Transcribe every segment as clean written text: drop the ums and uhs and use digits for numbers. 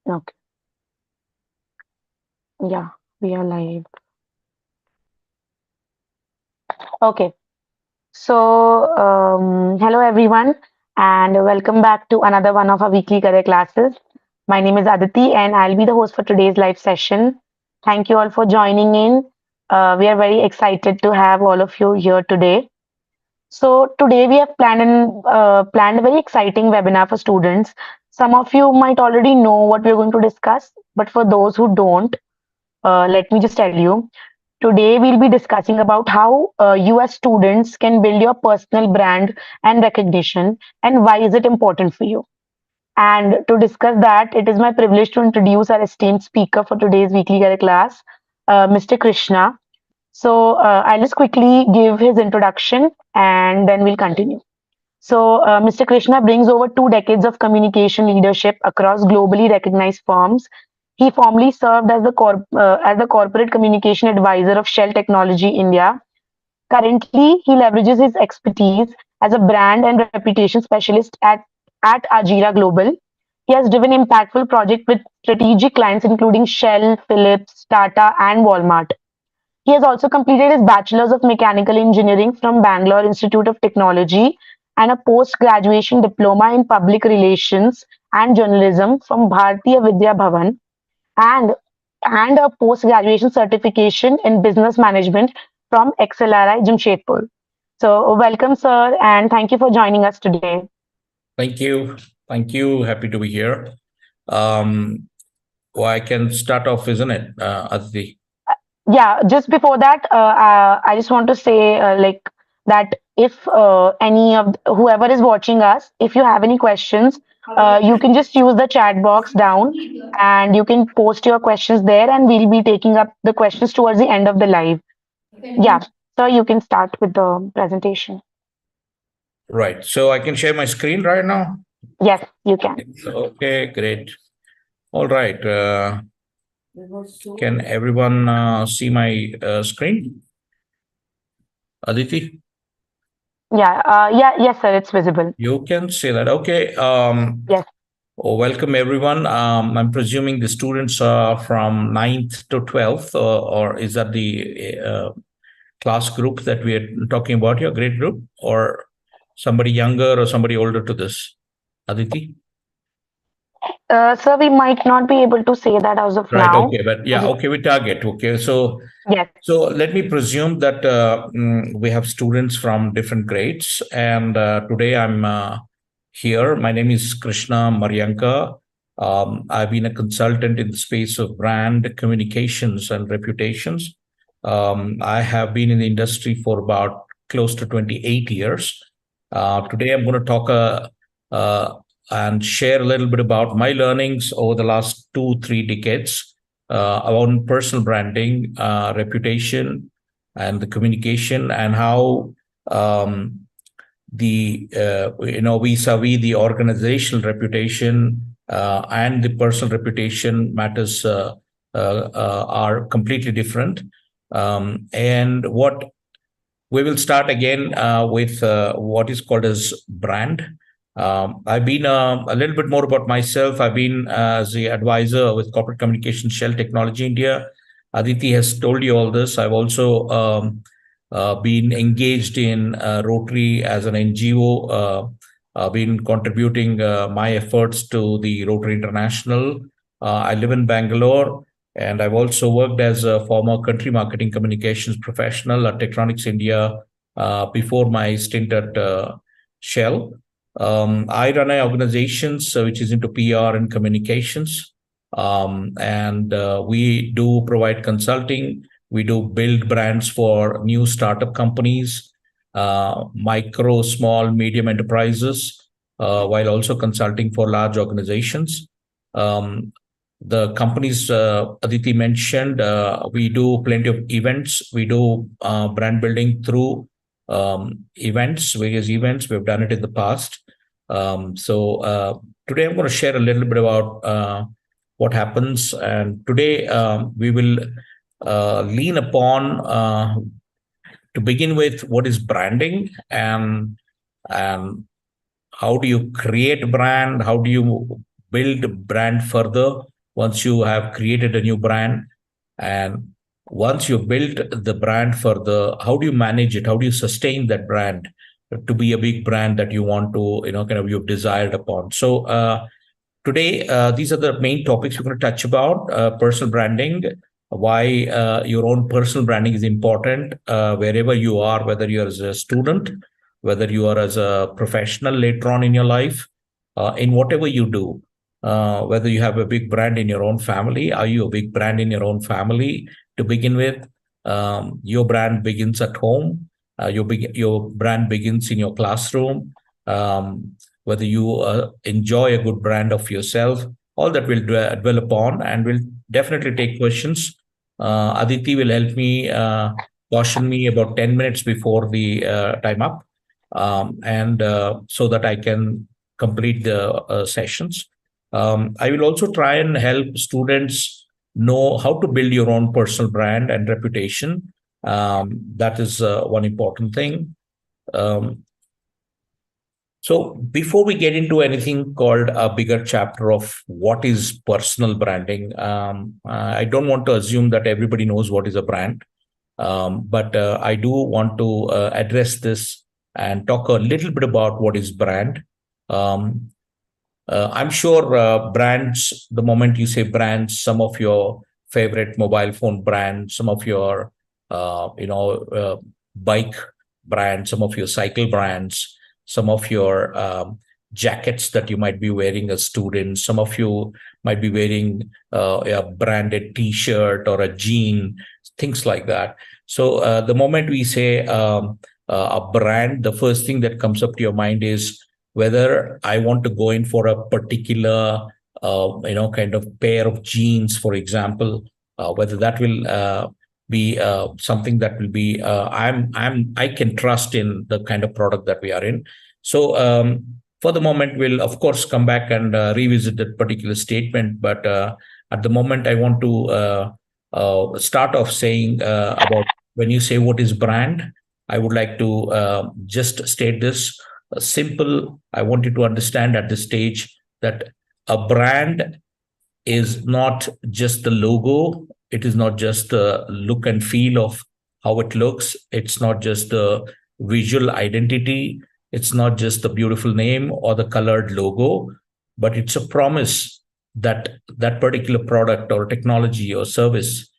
Okay. Yeah, we are live. Okay. Hello everyone, and welcome back to another one of our weekly career classes. My name is Aditi, and I'll be the host for today's live session. Thank you all for joining in. We are very excited to have all of you here today. So today we have planned a very exciting webinar for students. Some of you might already know what we're going to discuss, but for those who don't, let me just tell you. Today, we'll be discussing about how you as students can build your personal brand and recognition, and why is it important for you. And to discuss that, it is my privilege to introduce our esteemed speaker for today's weekly career class, Mr. Krishna. I'll just quickly give his introduction and then we'll continue. Mr. Krishna brings over 2 decades of communication leadership across globally recognized firms. He formerly served as the corporate communication advisor of Shell Technology India. Currently, he leverages his expertise as a brand and reputation specialist at Ajira Global. He has driven impactful projects with strategic clients including Shell, Philips, Tata, and Walmart. He has also completed his Bachelor's of Mechanical Engineering from Bangalore Institute of Technology and a post-graduation diploma in Public Relations and Journalism from Bharatiya Vidya Bhavan and and a post-graduation certification in Business Management from XLRI Jamshedpur. So welcome, sir, and thank you for joining us today. Thank you. Thank you. Happy to be here. Well, I can start off, isn't it, Aditi? Yeah, just before that, I just want to say like that if any of whoever is watching us, if you have any questions, you can just use the chat box down and you can post your questions there, and we'll be taking up the questions towards the end of the live. Yeah, so you can start with the presentation. Right. So I can share my screen right now. Yes, you can. Okay, great. All right. Can everyone see my screen? Aditi? Yes, sir, it's visible. You can see that. Okay. Yes. Welcome, everyone. I'm presuming the students are from 9th to 12th, or is that the class group that we are talking about here, grade group, or somebody younger or somebody older to this? Aditi? Sir, we might not be able to say that as of Right. now. Okay. But yeah, okay, we target. Okay. So Yes. let me presume that we have students from different grades. And today I'm here. My name is Krishna Mariyanka. I've been a consultant in the space of brand communications and reputations. I have been in the industry for about close to 28 years. Today I'm going to talk uh, and share a little bit about my learnings over the last 2, 3 decades around personal branding, reputation, and the communication, and how the vis-a-vis the organizational reputation and the personal reputation matters are completely different. And what we will start again with what is called as brand. I've been a little bit more about myself. I've been as the advisor with corporate communication Shell Technology India. Aditi has told you all this. I've also been engaged in Rotary as an NGO. Been contributing my efforts to the Rotary International. I live in Bangalore, and I've also worked as a former country marketing communications professional at Tektronix India before my stint at Shell. I run an organization which is into PR and communications. And we do provide consulting. We do build brands for new startup companies, micro, small, medium enterprises, while also consulting for large organizations. The companies Aditi mentioned, we do plenty of events. We do brand building through events, various events. We've done it in the past. Today I'm going to share a little bit about what happens. And today we will lean upon, to begin with, what is branding, and how do you create brand? How do you build brand further? once you have created a new brand, and once you built the brand further, how do you manage it? How do you sustain that brand to be a big brand that you want to, kind of you've desired upon? So today, these are the main topics we're going to touch about: personal branding, why your own personal branding is important wherever you are, whether you're as a student, whether you are as a professional later on in your life, in whatever you do. Whether you have a big brand in your own family, are you a big brand in your own family to begin with? Your brand begins at home. Your brand begins in your classroom. Whether you enjoy a good brand of yourself, all that we'll dwell upon, and we'll definitely take questions. Aditi will help me, caution me about 10 minutes before the time up, and so that I can complete the sessions. I will also try and help students know how to build your own personal brand and reputation. That is one important thing. Um, so before we get into anything called a bigger chapter of what is personal branding, I don't want to assume that everybody knows what is a brand, but I do want to address this and talk a little bit about what is brand. Um, I'm sure brands, the moment you say brands, some of your favorite mobile phone brands, some of your, bike brands, some of your cycle brands, some of your jackets that you might be wearing as students, some of you might be wearing a branded T-shirt or a jean, things like that. So the moment we say a brand, the first thing that comes up to your mind is whether I want to go in for a particular, kind of pair of jeans, for example, whether that will be something that will be I can trust in the kind of product that we are in. So for the moment, we'll of course come back and revisit that particular statement. But at the moment, I want to start off saying about when you say what is brand, I would like to just state this simple. I want you to understand at this stage that a brand is not just the logo. It is not just the look and feel of how it looks. It's not just the visual identity. It's not just the beautiful name or the colored logo, but it's a promise that that particular product or technology or service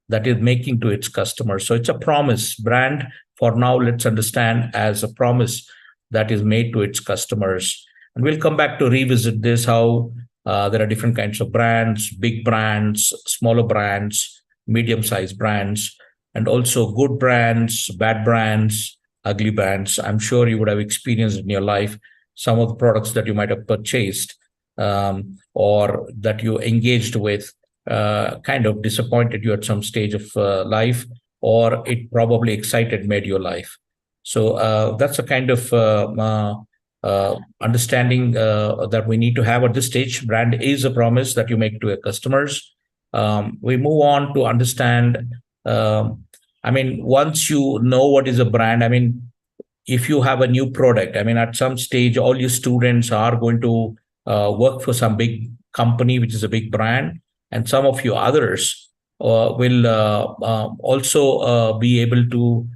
that is making to its customers. So it's a promise. Brand, for now, let's understand as a promise that is made to its customers. And we'll come back to revisit this, how there are different kinds of brands, big brands, smaller brands, medium-sized brands, and also good brands, bad brands, ugly brands. I'm sure you would have experienced in your life some of the products that you might have purchased or that you engaged with kind of disappointed you at some stage of life, or it probably excited made your life. So that's a kind of understanding that we need to have at this stage. Brand is a promise that you make to your customers. We move on to understand. Once you know what is a brand, if you have a new product, at some stage, all your students are going to work for some big company, which is a big brand, and some of you others will also be able to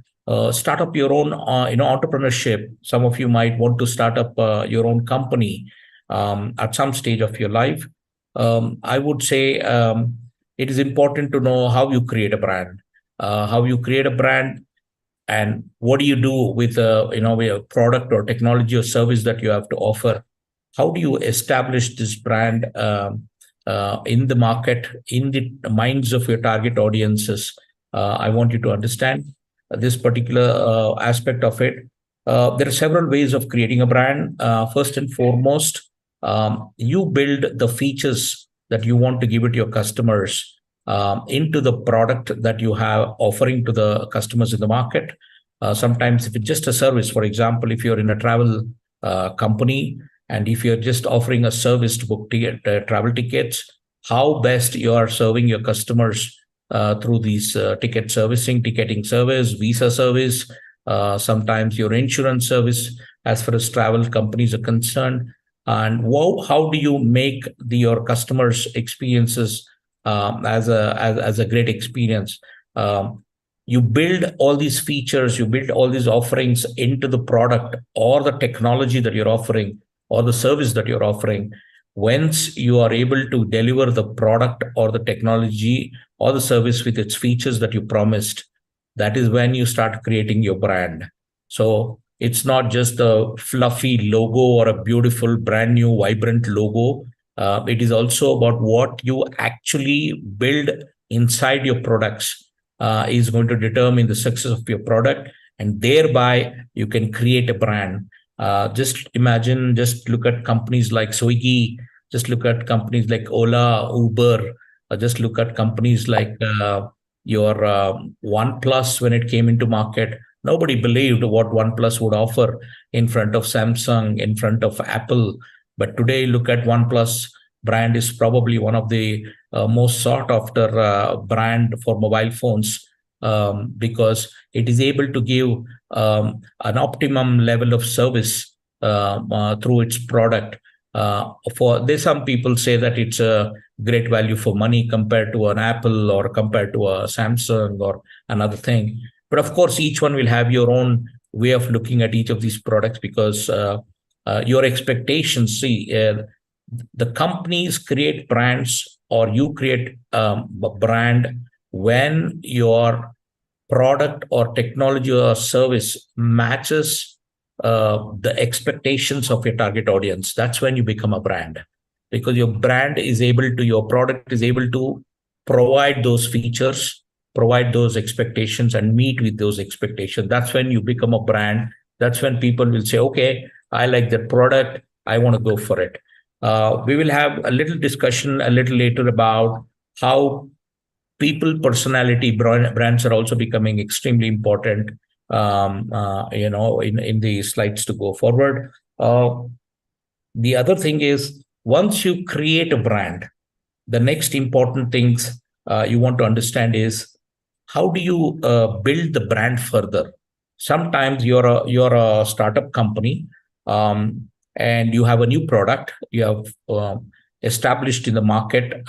start up your own, entrepreneurship. Some of you might want to start up your own company at some stage of your life. I would say it is important to know how you create a brand, and what do you do with with a product or technology or service that you have to offer. How do you establish this brand in the market, in the minds of your target audiences? I want you to understand this particular aspect of it. There are several ways of creating a brand. First and foremost, you build the features that you want to give it to your customers into the product that you have offering to the customers in the market. Sometimes if it's just a service, for example, if you're in a travel company, and if you're just offering a service to book travel tickets, how best you are serving your customers through these ticket servicing, ticketing service, visa service, sometimes your insurance service as far as travel companies are concerned. And how do you make your customers' experiences as a great experience? Um, you build all these features, you build all these offerings into the product or the technology that you're offering or the service that you're offering. Once you are able to deliver the product or the technology or the service with its features that you promised, that is when you start creating your brand. So it's not just a fluffy logo or a beautiful, brand new, vibrant logo. It is also about what you actually build inside your products is going to determine the success of your product, and thereby you can create a brand. Just imagine, just look at companies like Swiggy, just look at companies like Ola, Uber, just look at companies like your OnePlus when it came into market. Nobody believed what OnePlus would offer in front of Samsung, in front of Apple. But today, look at OnePlus brand is probably one of the most sought after brand for mobile phones, because it is able to give an optimum level of service through its product. For there's some people say that it's a great value for money compared to an Apple or compared to a Samsung or another thing. But of course, each one will have your own way of looking at each of these products, because your expectations. See, the companies create brands, or you create a brand when your product or technology or service matches the expectations of your target audience. That's when you become a brand, because your product is able to provide those features, provide those expectations, and meet with those expectations. That's when you become a brand. That's when people will say, okay, I like that product, I want to go for it. We will have a little discussion a little later about how people personality brands are also becoming extremely important, in the slides to go forward. The other thing is, once you create a brand, the next important things you want to understand is, how do you build the brand further? Sometimes you're a startup company, and you have a new product you have established in the market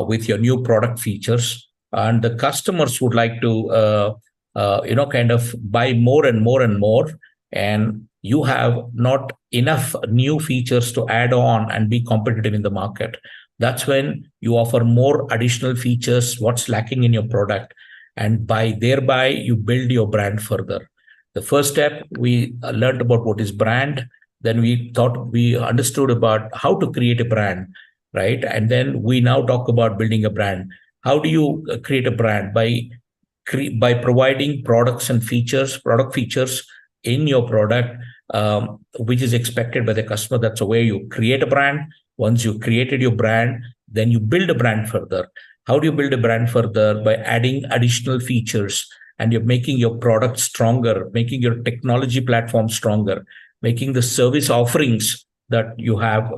with your new product features, and the customers would like to kind of buy more and more and more, and you have not enough new features to add on and be competitive in the market. That's when you offer more additional features, what's lacking in your product, and by thereby you build your brand further. The first step, we learned about what is brand. Then we understood about how to create a brand, right? And then we now talk about building a brand. How do you create a brand? By providing product features in your product, which is expected by the customer. That's the way you create a brand. Once you created your brand, then you build a brand further. How do you build a brand further? By adding additional features, and you're making your product stronger, making your technology platform stronger, making the service offerings that you have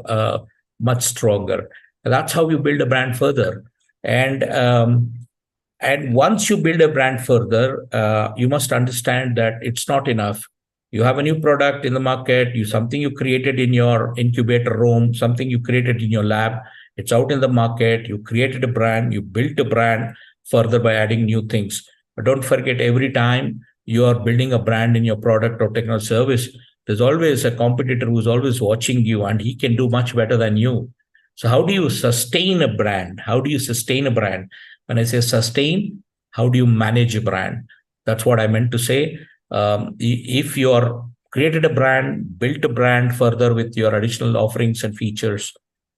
much stronger. That's how you build a brand further. And once you build a brand further, you must understand that it's not enough. You have a new product in the market, something you created in your incubator room, something you created in your lab. It's out in the market. You created a brand, you built a brand further by adding new things. But don't forget, every time you are building a brand in your product or technology service, there's always a competitor who's always watching you, and he can do much better than you. So how do you sustain a brand? How do you sustain a brand? When I say sustain, how do you manage a brand? That's what I meant to say. If you're created a brand, built a brand further with your additional offerings and features,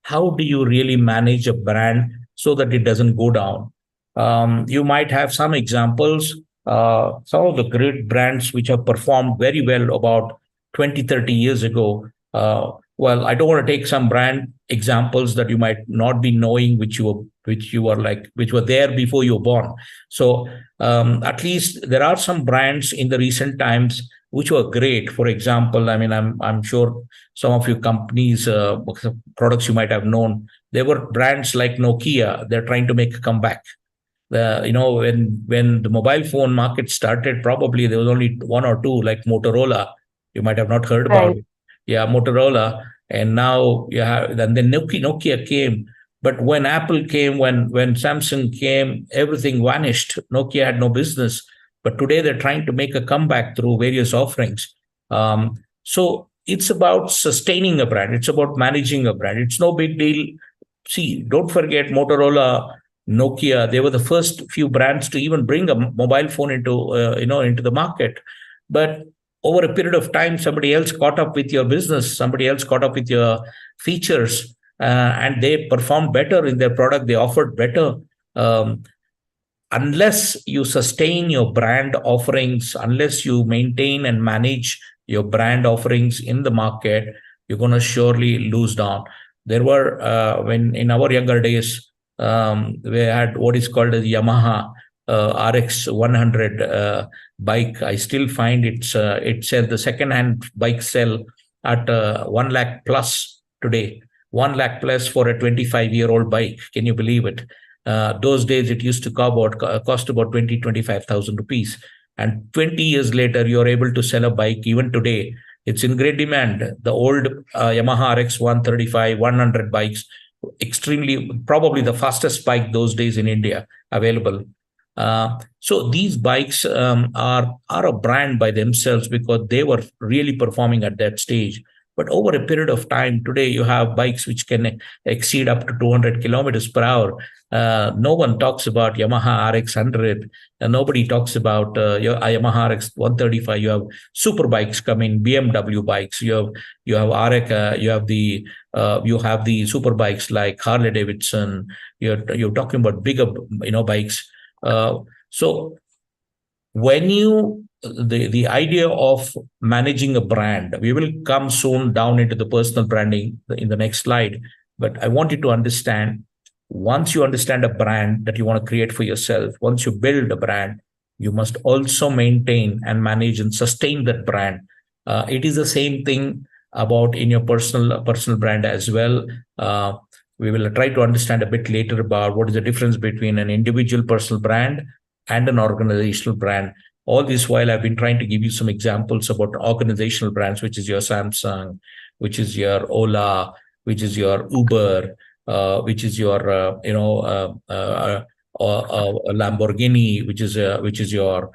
how do you really manage a brand so that it doesn't go down? You might have some examples. Some of the great brands which have performed very well about 20, 30 years ago. Well, I don't want to take some brand examples that you might not be knowing, which were there before you were born. So at least there are some brands in the recent times which were great. For example, I mean, I'm sure some of your companies, products you might have known, there were brands like Nokia. They're trying to make a comeback. When the mobile phone market started, probably there was only one or two, like Motorola. You might have not heard about Right. it. Yeah, Motorola. And now you have, then Nokia came. But when Apple came, when Samsung came, everything vanished. Nokia had no business. But today they're trying to make a comeback through various offerings. So it's about sustaining a brand. It's about managing a brand. It's no big deal. See, don't forget Motorola, Nokia. They were the first few brands to even bring a mobile phone into into the market. But over a period of time, somebody else caught up with your business. Somebody else caught up with your features, and they performed better in their product. They offered better. Um, Unless you sustain your brand offerings, unless you maintain and manage your brand offerings in the market, you're going to surely lose down. There were, when in our younger days, we had what is called as Yamaha RX 100 bike. I still find it said the second hand bike sell at 1 lakh plus today. 1 lakh plus for a 25-year-old bike. Can you believe it? Those days it used to cost about 25,000 rupees. And 20 years later, you're able to sell a bike even today. It's in great demand. The old Yamaha RX 135, 100 bikes, extremely, probably the fastest bike those days in India available. So these bikes are a brand by themselves because they were really performing at that stage. But over a period of time, today you have bikes which can exceed up to 200 kilometers per hour. No one talks about Yamaha RX 100. Nobody talks about Yamaha RX 135. You have super bikes coming, BMW bikes. You have RX. You have the super bikes like Harley Davidson. You're talking about bigger bikes. So when the idea of managing a brand, we will come soon down into the personal branding in the next slide. But I want you to understand, once you understand a brand that you want to create for yourself, once you build a brand, you must also maintain and manage and sustain that brand. It is the same thing about in your personal brand as well. We will try to understand a bit later about what is the difference between an individual personal brand and an organizational brand. All this while, I've been trying to give you some examples about organizational brands, which is your Samsung, which is your Ola, which is your Uber, which is your Lamborghini, which is your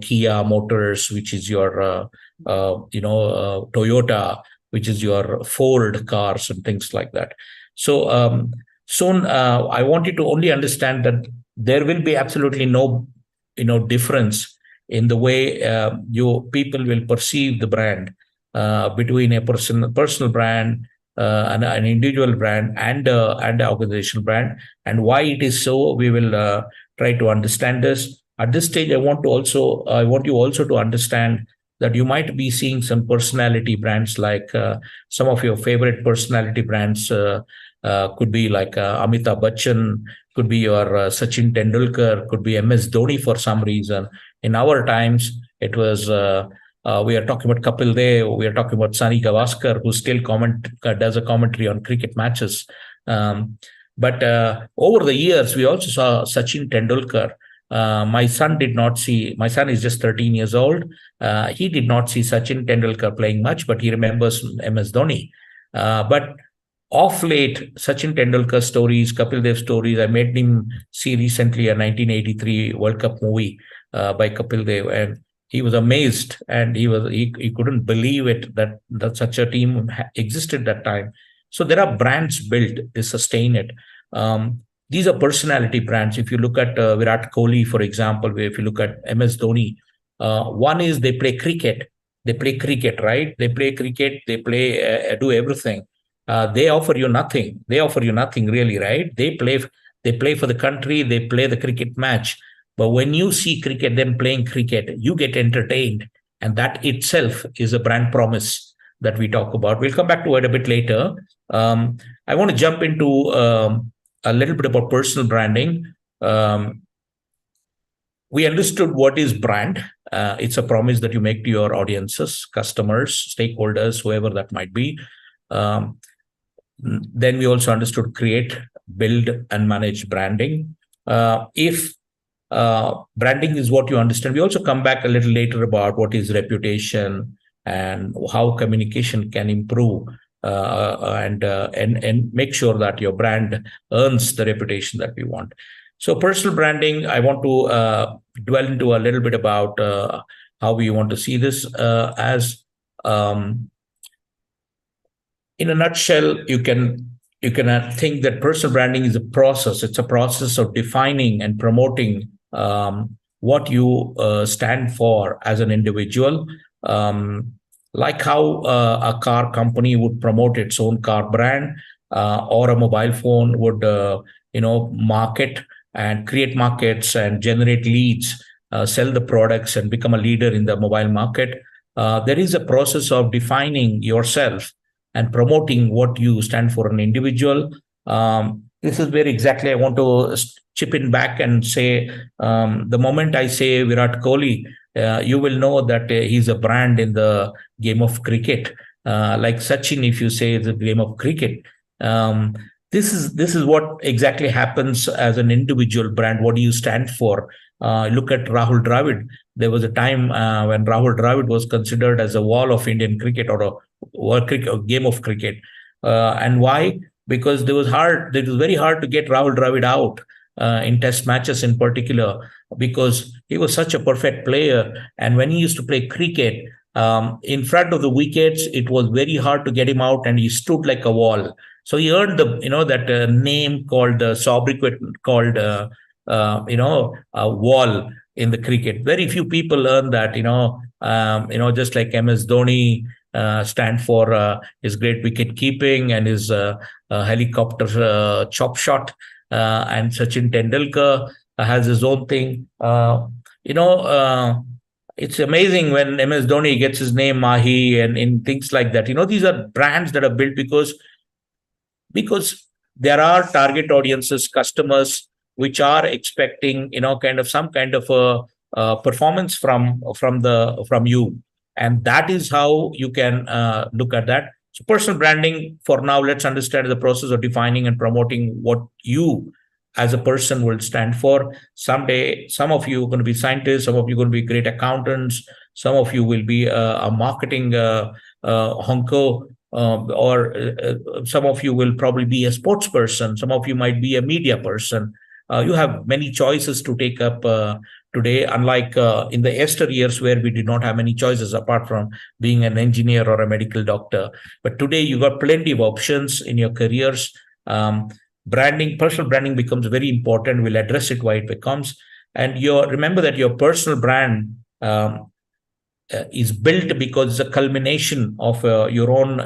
Kia Motors, which is your Toyota, which is your Ford cars and things like that. So soon, I want you to only understand that there will be absolutely no difference in the way your people will perceive the brand between a personal brand, an individual brand, and an organizational brand. And why it is so, we will try to understand this. At this stage, I want you also to understand that you might be seeing some personality brands, like some of your favorite personality brands could be like Amitabh Bachchan, could be your Sachin Tendulkar, could be MS Dhoni for some reason. In our times, it was we are talking about Kapil Dev, we are talking about Sunny Gavaskar, who still does a commentary on cricket matches. But over the years, we also saw Sachin Tendulkar. My son is just 13 years old. He did not see Sachin Tendulkar playing much, but he remembers MS Dhoni. But off late, Sachin Tendulkar stories, Kapil Dev stories, I made him see recently a 1983 World Cup movie by Kapil Dev, and he was amazed, and he couldn't believe it that such a team existed that time. So there are brands built, they sustain it. These are personality brands. If you look at Virat Kohli, for example, if you look at MS Dhoni, one is they play cricket. They play cricket, right? They play cricket. They play do everything. They offer you nothing. They offer you nothing really, right? They play for the country. They play the cricket match. But when you see them playing cricket, you get entertained, and that itself is a brand promise that we talk about. We'll come back to it a bit later. I want to jump into a little bit about personal branding. We understood what is brand. It's a promise that you make to your audiences, customers, stakeholders, whoever that might be. Then we also understood create, build, and manage branding. If branding is what you understand, we also come back a little later about what is reputation and how communication can improve and make sure that your brand earns the reputation that we want. So personal branding, I want to dwell into a little bit about how we want to see this as um, in a nutshell, you can think that personal branding is a process. It's a process of defining and promoting what you stand for as an individual. Um, like how a car company would promote its own car brand, or a mobile phone would, market and create markets and generate leads, sell the products and become a leader in the mobile market. There is a process of defining yourself and promoting what you stand for an individual. This is where exactly I want to chip in back and say, the moment I say Virat Kohli, you will know that he's a brand in the game of cricket. Like Sachin, if you say the game of cricket, um, this is what exactly happens as an individual brand. What do you stand for? Look at Rahul Dravid. There was a time when Rahul Dravid was considered as a wall of Indian cricket, or a game of cricket. And why? Because it was very hard to get Rahul Dravid out in test matches in particular, because he was such a perfect player. And when he used to play cricket, in front of the wickets, it was very hard to get him out, and he stood like a wall. So he earned that name called sobriquet, called wall in the cricket. Very few people earn that. Just like MS Dhoni stand for his great wicket keeping and his helicopter chop shot, and Sachin Tendulkar has his own thing. You know. It's amazing when MS Dhoni gets his name Mahi and in things like that. These are brands that are built because there are target audiences, customers, which are expecting kind of some kind of a performance from you, and that is how you can look at that. So personal branding, for now, let's understand the process of defining and promoting what you as a person will stand for. Someday, some of you are going to be scientists, some of you are going to be great accountants, some of you will be a marketing honko, or some of you will probably be a sports person, some of you might be a media person. You have many choices to take up today, unlike in the yesteryears where we did not have many choices apart from being an engineer or a medical doctor. But today you got plenty of options in your careers. Personal branding becomes very important. We'll address it, why it becomes. And remember that your personal brand is built because it's a culmination of your own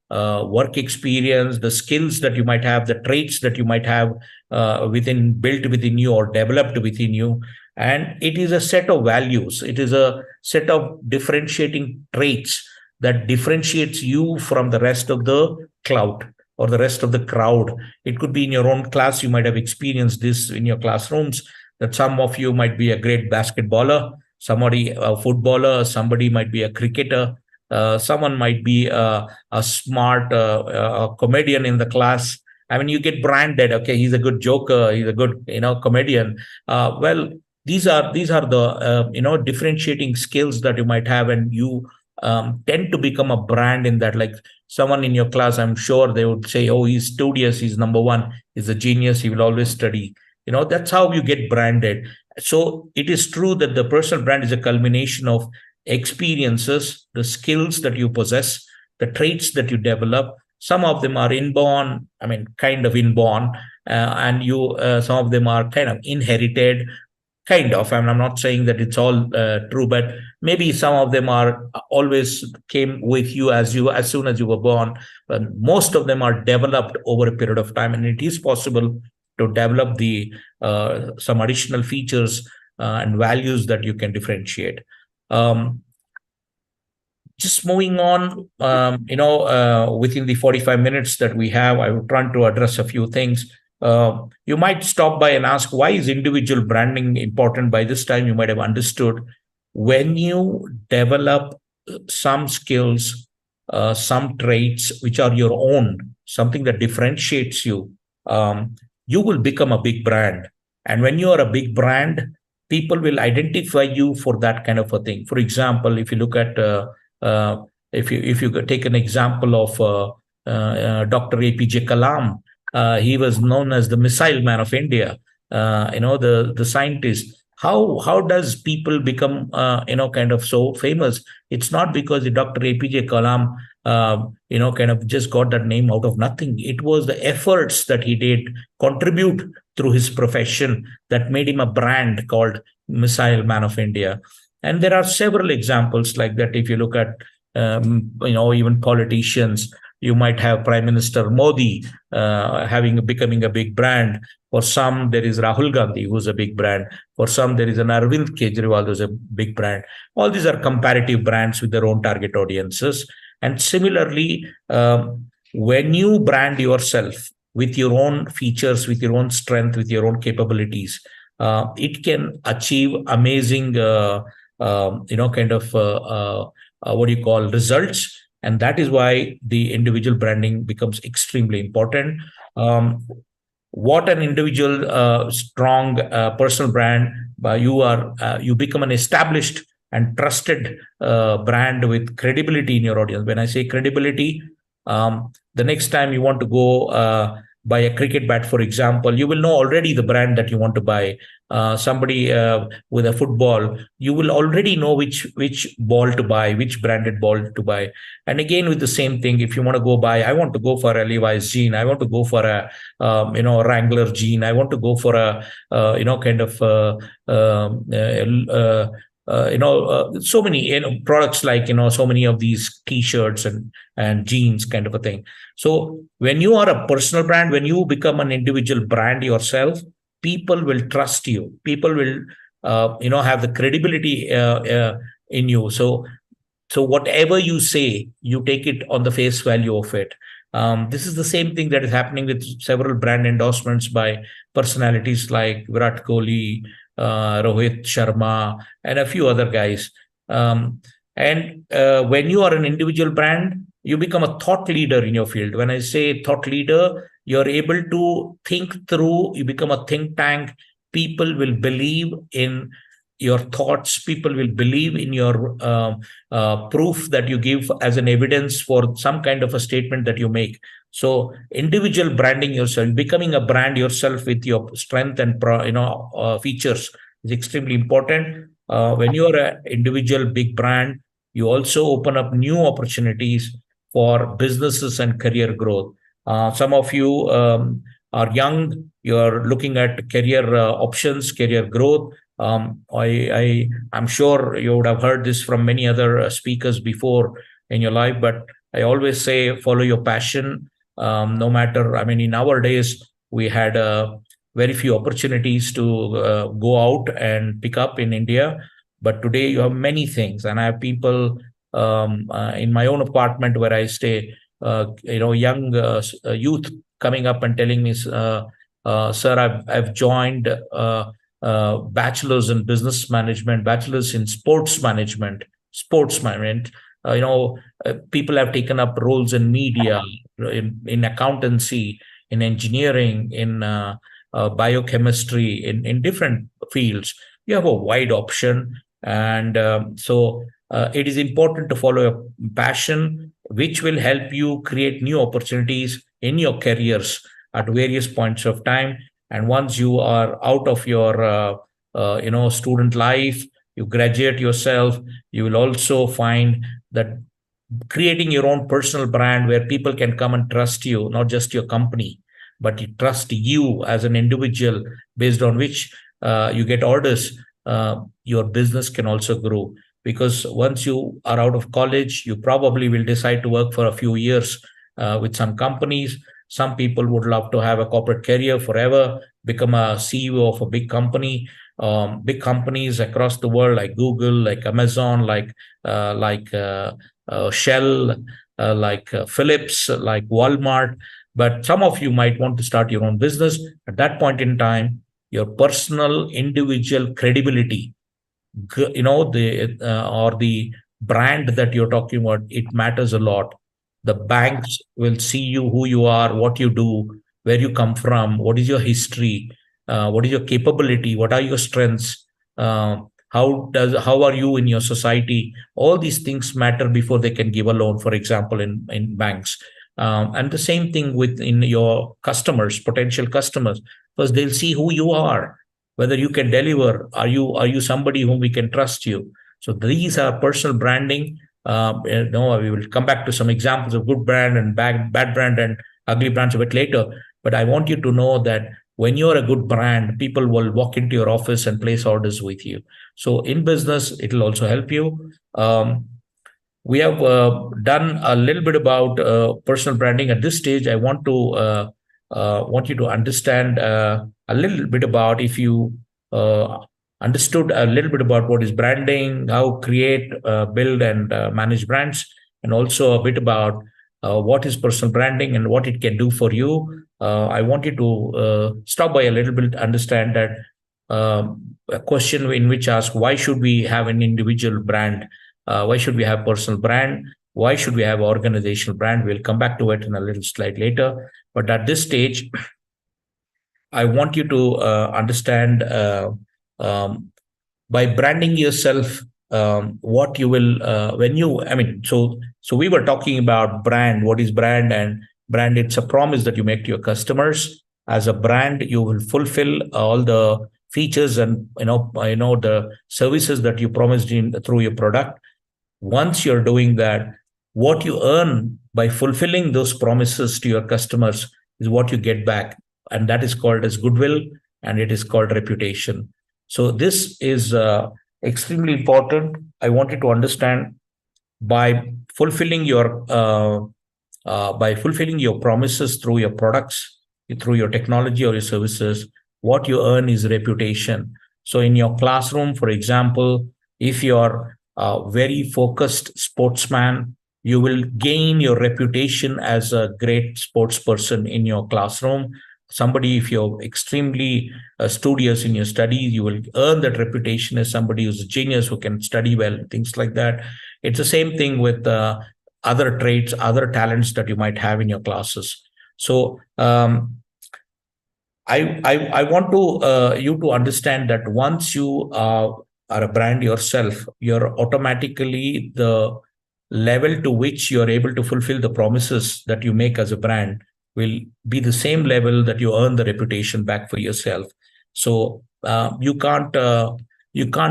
work experience, the skills that you might have, the traits that you might have built within you or developed within you. And it is a set of values, it is a set of differentiating traits that differentiates you from the rest of the cloud or the rest of the crowd. It could be in your own class. You might have experienced this in your classrooms, that some of you might be a great basketballer, somebody a footballer, somebody might be a cricketer, someone might be a smart comedian in the class. I mean, you get branded. Okay, he's a good joker, he's a good comedian. Well, these are the differentiating skills that you might have, and you tend to become a brand in that. Like someone in your class, I'm sure they would say, oh, he's studious, he's number one, he's a genius, he will always study. That's how you get branded. So it is true that the personal brand is a culmination of experiences, the skills that you possess, the traits that you develop. Some of them are inborn, I mean, kind of inborn, and some of them are kind of inherited, kind of. I'm not saying that it's all true, but maybe some of them are always came with you as soon as you were born, but most of them are developed over a period of time, and it is possible to develop the some additional features and values that you can differentiate. Um, just moving on, within the 45 minutes that we have, I will try to address a few things. You might stop by and ask, why is individual branding important? By this time, you might have understood. When you develop some skills, some traits which are your own, something that differentiates you, you will become a big brand. And when you are a big brand, people will identify you for that kind of a thing. For example, if you look at if you take an example of Dr. APJ Kalam. He was known as the missile man of India. The scientist. How does people become kind of so famous? It's not because the Dr. APJ Kalam kind of just got that name out of nothing. It was the efforts that he did contribute through his profession that made him a brand called Missile Man of India. And there are several examples like that. If you look at even politicians, you might have Prime Minister Modi having becoming a big brand. For some, there is Rahul Gandhi, who's a big brand. For some, there is an Arvind Kejriwal, who's a big brand. All these are comparative brands with their own target audiences. And similarly, when you brand yourself with your own features, with your own strength, with your own capabilities, it can achieve amazing, kind of what do you call results. And that is why the individual branding becomes extremely important. What an individual strong personal brand, you become an established and trusted brand with credibility in your audience. When I say credibility, the next time you want to go buy a cricket bat, for example, you will know already the brand that you want to buy. Somebody with a football, you will already know which ball to buy, which branded ball to buy. And again, with the same thing, if you want to go buy, I want to go for a Levi's jean, I want to go for a Wrangler jean, I want to go for a kind of so many products, like so many of these t-shirts and jeans kind of a thing. So when you are a personal brand, when you become an individual brand yourself, people will trust you, people will have the credibility in you. So whatever you say, you take it on the face value of it. This is the same thing that is happening with several brand endorsements by personalities like Virat Kohli, Rohit Sharma, and a few other guys. And when you are an individual brand, you become a thought leader in your field. When I say thought leader, you're able to think through, you become a think tank. People will believe in your thoughts, people will believe in your proof that you give as an evidence for some kind of a statement that you make. So individual branding yourself, becoming a brand yourself with your strength and features is extremely important. When you're an individual big brand, you also open up new opportunities for businesses and career growth. Some of you are young, you're looking at career options, career growth. I'm sure you would have heard this from many other speakers before in your life, but I always say follow your passion. No matter, I mean, in our days, we had very few opportunities to go out and pick up in India. But today you have many things, and I have people in my own apartment where I stay, young youth coming up and telling me, sir, I've joined bachelor's in business management, bachelor's in sports management. People have taken up roles in media, in accountancy, in engineering, in biochemistry, in different fields. You have a wide option. And so it is important to follow your passion, which will help you create new opportunities in your careers at various points of time. And once you are out of your student life, you graduate yourself, you will also find that creating your own personal brand where people can come and trust you, not just your company, but you trust you as an individual, based on which you get orders. Your business can also grow, because once you are out of college, you probably will decide to work for a few years with some companies. Some people would love to have a corporate career forever, become a CEO of a big company. Big companies across the world, like Google, like Amazon, like Shell, like Philips, like Walmart. But some of you might want to start your own business. At that point in time, your personal individual credibility, or the brand that you're talking about, it matters a lot. The banks will see you, who you are, what you do, where you come from, what is your history, what is your capability, what are your strengths, how are you in your society. All these things matter before they can give a loan, for example, in banks. And the same thing with in your customers, potential customers, because they'll see who you are, whether you can deliver. Are you somebody whom we can trust you? So these are personal branding. We will come back to some examples of good brand and bad brand and ugly brands a bit later. But I want you to know that when you're a good brand, people will walk into your office and place orders with you. So in business, it'll also help you. We have done a little bit about personal branding. At this stage, I want you to understand a little bit about, if you uh, understood a little bit about what is branding, how create, build, and manage brands, and also a bit about what is personal branding and what it can do for you. I want you to stop by a little bit, understand that a question in which ask, why should we have an individual brand? Why should we have personal brand? Why should we have organizational brand? We'll come back to it in a little slide later. But at this stage, I want you to understand, um, by branding yourself, what you will when you I mean so we were talking about brand. What is brand? And brand, it's a promise that you make to your customers. As a brand, you will fulfill all the features and the services that you promised in through your product. Once you're doing that, what you earn by fulfilling those promises to your customers is what you get back, and that is called as goodwill, and it is called reputation. So this is extremely important. I want you to understand, by fulfilling your promises through your products, through your technology or your services, what you earn is reputation. So in your classroom, for example, if you're a very focused sportsman, you will gain your reputation as a great sports person in your classroom. Somebody, if you're extremely studious in your studies, you will earn that reputation as somebody who's a genius, who can study well, things like that. It's the same thing with other traits, other talents that you might have in your classes. So I want to you to understand that once you are a brand yourself, you're automatically the level to which you're able to fulfill the promises that you make as a brand will be the same level that you earn the reputation back for yourself. So you can't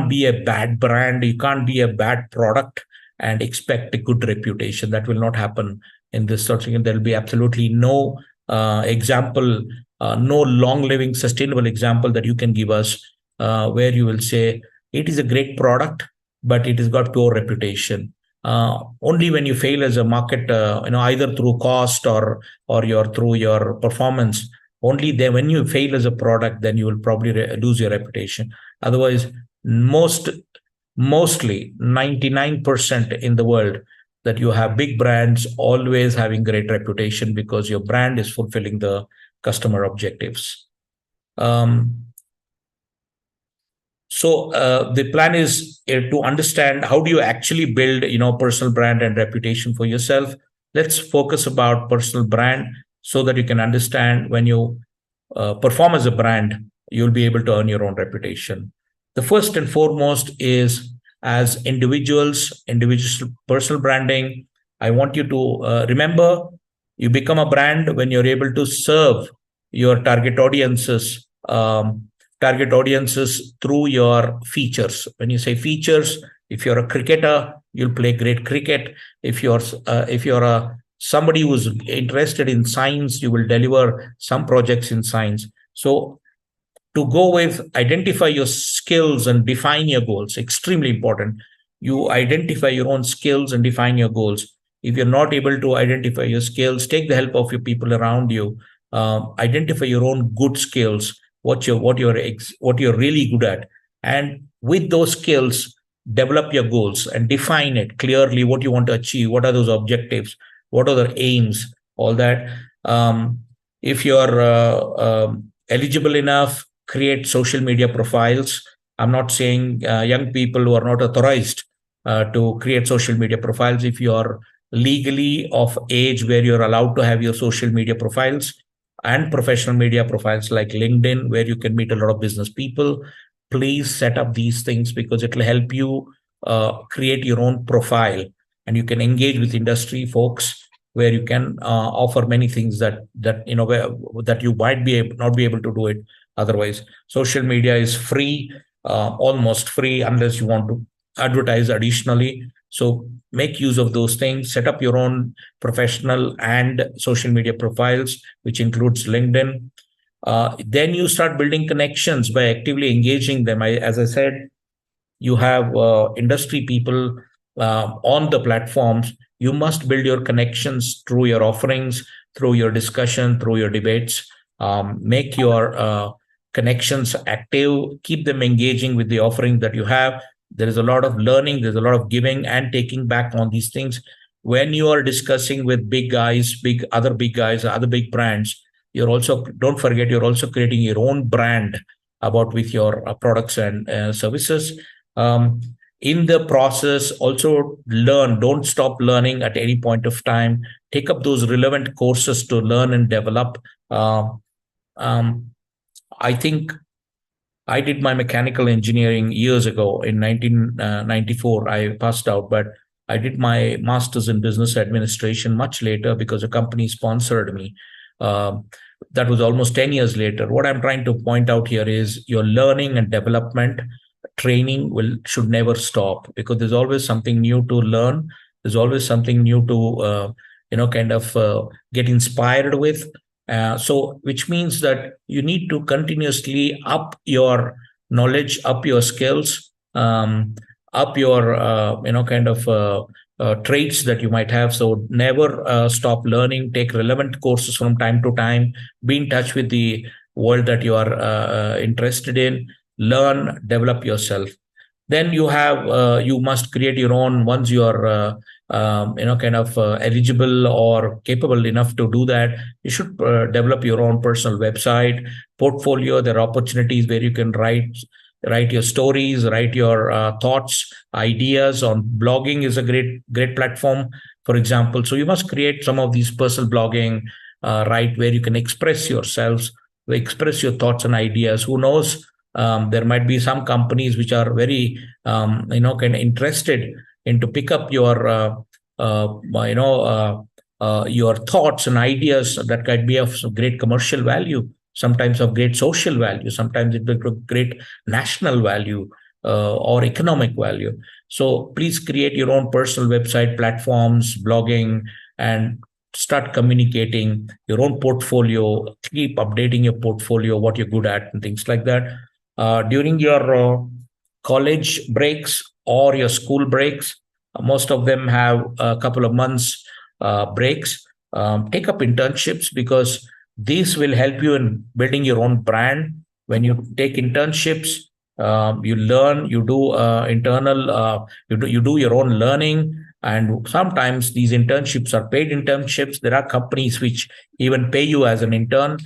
be a bad brand, you can't be a bad product and expect a good reputation. That will not happen in this sort of thing. There'll be absolutely no example, no long living, sustainable example that you can give us where you will say it is a great product, but it has got poor reputation. Only when you fail as a market, either through cost or your through your performance, only then when you fail as a product, then you will probably lose your reputation. Otherwise, mostly 99% in the world, that you have big brands always having great reputation because your brand is fulfilling the customer objectives. So the plan is to understand how do you actually build, personal brand and reputation for yourself. Let's focus about personal brand so that you can understand when you perform as a brand, you'll be able to earn your own reputation. The first and foremost is, as individual personal branding. I want you to remember, you become a brand when you're able to serve your target audiences through your features. When you say features, if you're a cricketer, you'll play great cricket. If you're somebody who's interested in science, you will deliver some projects in science. So to go with, identify your skills and define your goals. Extremely important. You identify your own skills and define your goals. If you're not able to identify your skills, take the help of your people around you. Identify your own good skills, what you're really good at, and with those skills, develop your goals and define it clearly. What you want to achieve, what are those objectives, what are the aims, all that. If you're eligible enough, create social media profiles. I'm not saying young people who are not authorized to create social media profiles. If you're legally of age where you're allowed to have your social media profiles, and professional media profiles like LinkedIn, where you can meet a lot of business people, please set up these things, because it will help you create your own profile, and you can engage with industry folks where you can offer many things that you might not be able to do it otherwise. Social media is free, almost free, unless you want to advertise additionally. So make use of those things. Set up your own professional and social media profiles, which includes LinkedIn. Then you start building connections by actively engaging them. As I said, you have industry people on the platforms. You must build your connections through your offerings, through your discussion, through your debates. Make your connections active, keep them engaging with the offering that you have. There is a lot of learning, there's a lot of giving and taking back on these things. When you are discussing with big guys, big guys, other big brands, you're also, don't forget, you're also creating your own brand about with your products and services. um, in the process, also learn. Don't stop learning at any point of time. Take up those relevant courses to learn and develop. uh, um, I think I did my mechanical engineering years ago. In 1994 I passed out, but I did my master's in business administration much later because a company sponsored me. Um, that was almost 10 years later. What I'm trying to point out here is your learning and development training should never stop, because there's always something new to learn. There's always something new to kind of get inspired with. So which means that you need to continuously up your knowledge, up your skills, up your traits that you might have. So never stop learning. Take relevant courses from time to time. Be in touch with the world that you are interested in. Learn, develop yourself. Then you must create your own. Once you are eligible or capable enough to do that, you should develop your own personal website, portfolio. There are opportunities where you can write your stories, write your thoughts, ideas. On blogging is a great platform, for example. So you must create some of these personal blogging, right, where you can express yourselves, express your thoughts and ideas. Who knows, there might be some companies which are very kind of interested in to pick up uh, your thoughts and ideas that could be of great commercial value, sometimes of great social value, sometimes it will be great national value or economic value. So please create your own personal website, platforms, blogging, and start communicating your own portfolio. Keep updating your portfolio, what you're good at, and things like that. During your college breaks or your school breaks, most of them have a couple of months breaks. Take up internships, because these will help you in building your own brand. When you take internships, you learn, you do internal, you do your own learning. And sometimes these internships are paid internships. There are companies which even pay you as an intern.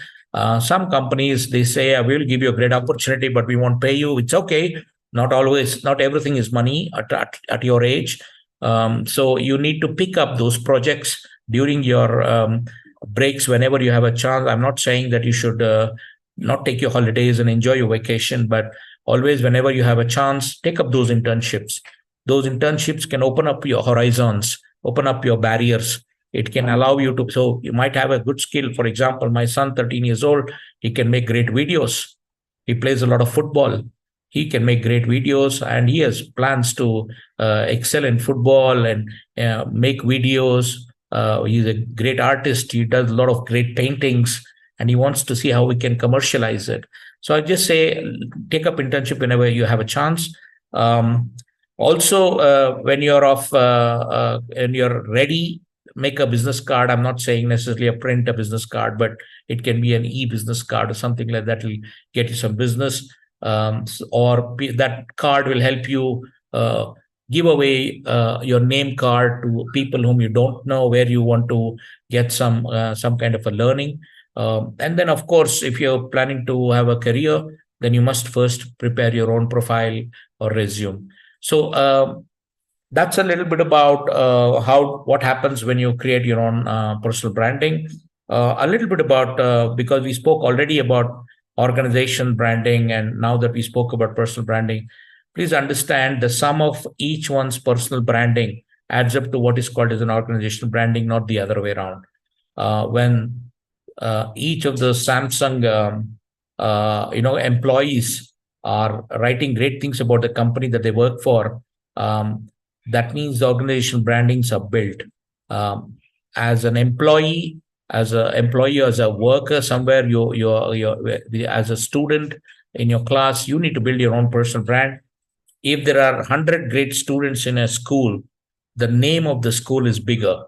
Some companies, they say, we will give you a great opportunity, but we won't pay you. It's okay. Not always, not everything is money at your age. So you need to pick up those projects during your breaks whenever you have a chance. I'm not saying that you should not take your holidays and enjoy your vacation, but always, whenever you have a chance, take up those internships. Those internships can open up your horizons, open up your barriers. It can allow you to, so you might have a good skill. For example, my son, 13 years old, he can make great videos. He plays a lot of football. He can make great videos, and he has plans to excel in football and make videos. He's a great artist. He does a lot of great paintings, and he wants to see how we can commercialize it. So I just say, take up internship whenever you have a chance. Also, when you're and you're ready, make a business card. I'm not saying necessarily a print a business card, but it can be an e-business card or something like that will get you some business. Or that card will help you give away your name card to people whom you don't know, where you want to get some kind of a learning. And then, of course, if you're planning to have a career, then you must first prepare your own profile or resume. So that's a little bit about what happens when you create your own personal branding. A little bit about, because we spoke already about organization branding, and now that we spoke about personal branding, please understand the sum of each one's personal branding adds up to what is called as an organizational branding, not the other way around. When each of the Samsung employees are writing great things about the company that they work for, that means the organizational brandings are built. As an employee, as a worker somewhere, you as a student in your class, you need to build your own personal brand. If there are 100 great students in a school, the name of the school is bigger.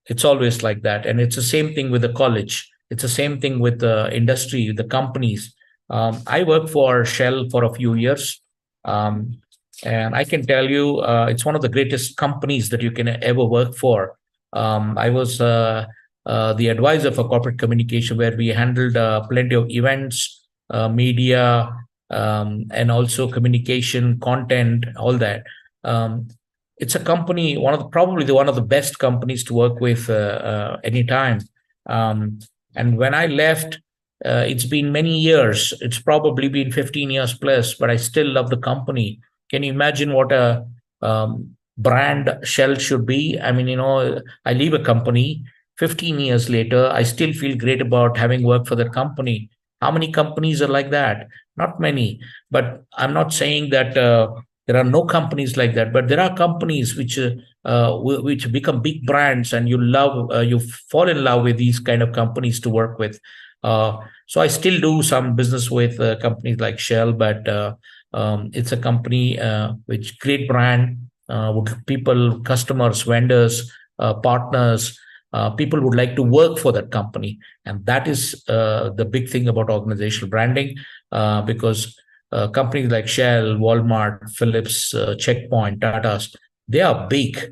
It's always like that. And it's the same thing with the college. It's the same thing with the industry, the companies. I worked for Shell for a few years. Um, and I can tell you, it's one of the greatest companies that you can ever work for. I was the advisor for corporate communication, where we handled plenty of events, media, and also communication, content, all that. It's a company, probably one of the best companies to work with anytime. Um, and when I left, it's been many years. It's probably been 15 years plus, but I still love the company. Can you imagine what a brand Shell should be? I mean, I leave a company 15 years later, I still feel great about having worked for the company. How many companies are like that? Not many. But I'm not saying that there are no companies like that, but there are companies which become big brands, and you fall in love with these kind of companies to work with. So I still do some business with companies like Shell, but it's a company which great brand, with people, customers, vendors, partners. People would like to work for that company, and that is the big thing about organizational branding, because companies like Shell, Walmart, Philips, Checkpoint, Tata's, they are big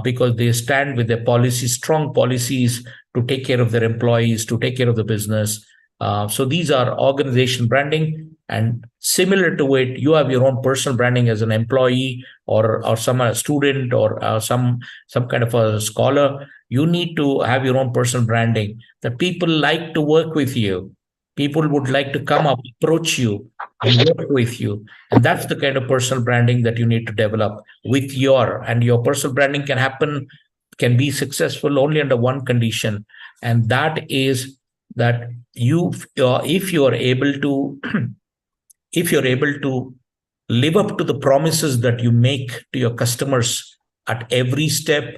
because they stand with their policies, strong policies to take care of their employees, to take care of the business. So these are organization branding. And similar to it, you have your own personal branding as an employee, or some student, or some kind of a scholar. You need to have your own personal branding that people like to work with you. People would like to come up, approach you, and work with you. And that's the kind of personal branding that you need to develop and your personal branding can be successful only under one condition. And that is that if you are able to, if you're able to live up to the promises that you make to your customers at every step,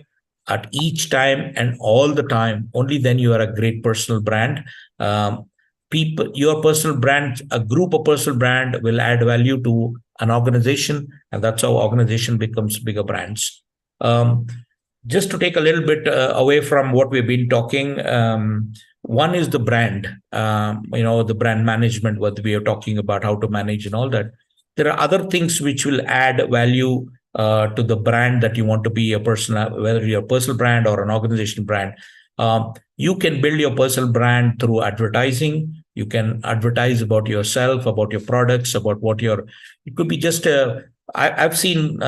at each time, and all the time, only then you are a great personal brand. Your personal brand, a group of personal brand, will add value to an organization, and that's how organization becomes bigger brands. Um, just to take a little bit away from what we've been talking, one is the brand, the brand management, what we are talking about, how to manage and all that. There are other things which will add value to the brand that you want to be, a personal, whether you're a personal brand or an organization brand. You can build your personal brand through advertising. You can advertise about yourself, about your products, about it could be just I've seen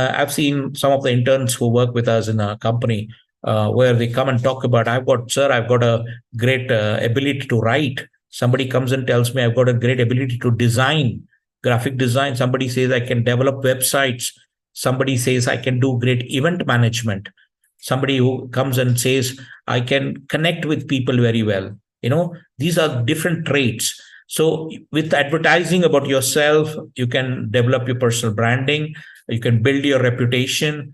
some of the interns who work with us in a company where they come and talk about, I've got a great ability to write. Somebody comes and tells me I've got a great ability to design, graphic design. Somebody says I can develop websites. Somebody says I can do great event management. Somebody who comes and says I can connect with people very well. These are different traits. So with advertising about yourself, you can develop your personal branding. You can build your reputation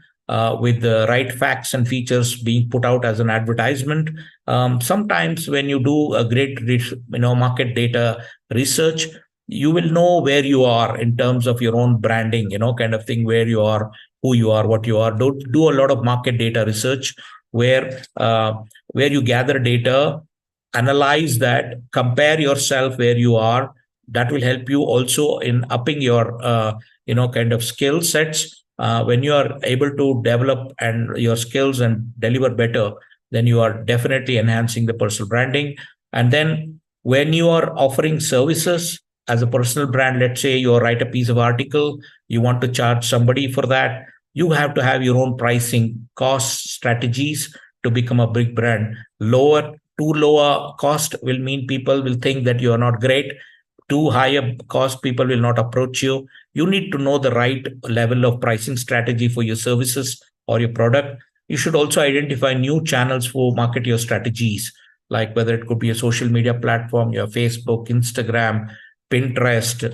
with the right facts and features being put out as an advertisement. Sometimes when you do a great, market data research, you will know where you are in terms of your own branding, kind of thing, where you are, who you are, what you are. Do a lot of market data research where you gather data, analyze that, compare yourself where you are. That will help you also in upping your kind of skill sets. When you are able to develop and your skills and deliver better, then you are definitely enhancing the personal branding. And then when you are offering services as a personal brand, let's say you write a piece of article, you want to charge somebody for that, you have to have your own pricing cost strategies to become a big brand. Too lower cost will mean people will think that you are not great. Too high a cost, people will not approach you. You need to know the right level of pricing strategy for your services or your product, you should also identify new channels for market your strategies, like whether it could be a social media platform, your Facebook, Instagram, Pinterest,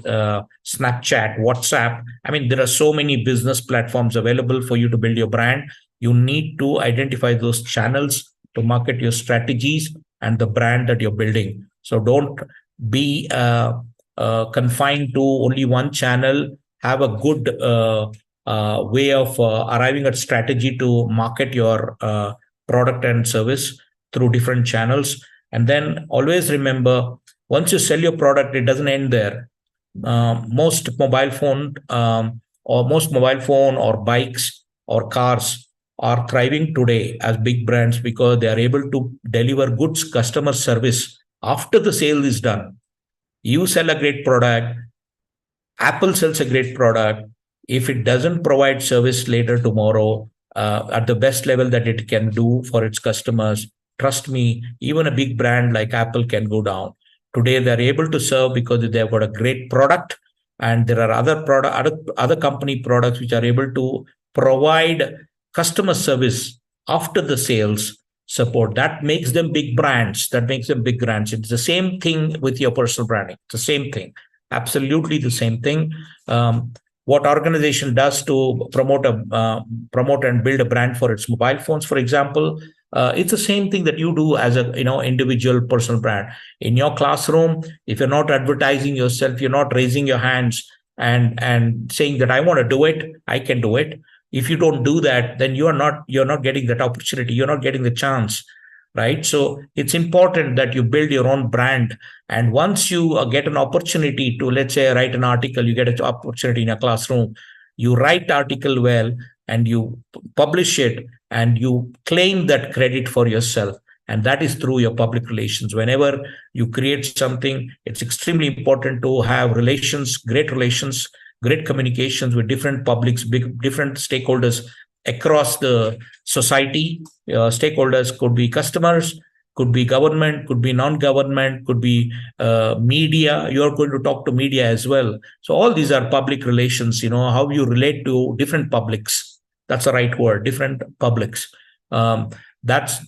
Snapchat, WhatsApp. I mean, there are so many business platforms available for you to build your brand. You need to identify those channels to market your strategies and the brand that you're building. So don't be confined to only one channel. Have a good way of arriving at strategy to market your product and service through different channels. And then always remember, once you sell your product, it doesn't end there. Most mobile phone or bikes or cars are thriving today as big brands because they are able to deliver good customer service after the sale is done. You sell a great product, Apple sells a great product. If it doesn't provide service later tomorrow at the best level that it can do for its customers, trust me, even a big brand like Apple can go down. Today, they're able to serve because they've got a great product, and there are other company products which are able to provide customer service after the sales support. That makes them big brands. That makes them big brands. It's the same thing with your personal branding. It's the same thing, absolutely the same thing. What organization does to promote and build a brand for its mobile phones, for example, it's the same thing that you do as a individual personal brand in your classroom. If you're not advertising yourself, you're not raising your hands and saying that I want to do it, I can do it. If you don't do that, then you're not getting that opportunity, you're not getting the chance, right? So it's important that you build your own brand. And once you get an opportunity to, let's say, write an article, you get an opportunity in a classroom, you write the article well and you publish it and you claim that credit for yourself. And that is through your public relations. Whenever you create something, it's extremely important to have relations, great communications with different publics, different stakeholders across the society. Stakeholders could be customers, could be government, could be non-government, could be media. You're going to talk to media as well. So all these are public relations, how you relate to different publics. That's the right word, different publics. That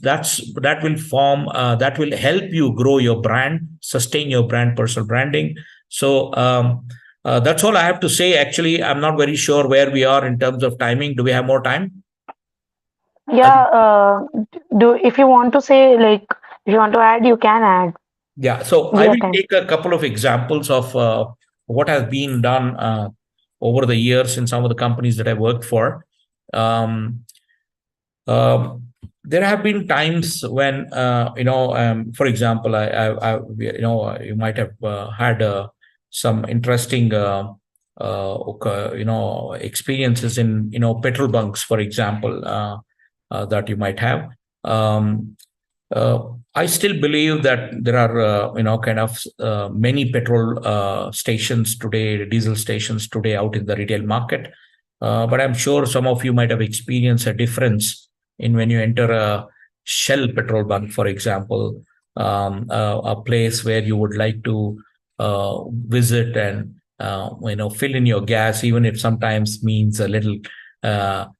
will form, that will help you grow your brand, sustain your brand, personal branding. So that's all I have to say. Actually, I'm not very sure where we are in terms of timing. Do we have more time? Yeah, do if you want to say, like, if you want to add, you can add. Yeah, so We I have will time. take a couple of examples of what has been done over the years in some of the companies that I worked for. Um, um, there have been times when, for example, you might have had some interesting, experiences in, petrol bunks, for example, that you might have. Um, I still believe that there are, many petrol stations today, diesel stations today out in the retail market. But I'm sure some of you might have experienced a difference in when you enter a Shell petrol bunk, for example, a place where you would like to visit and fill in your gas, even if sometimes means a little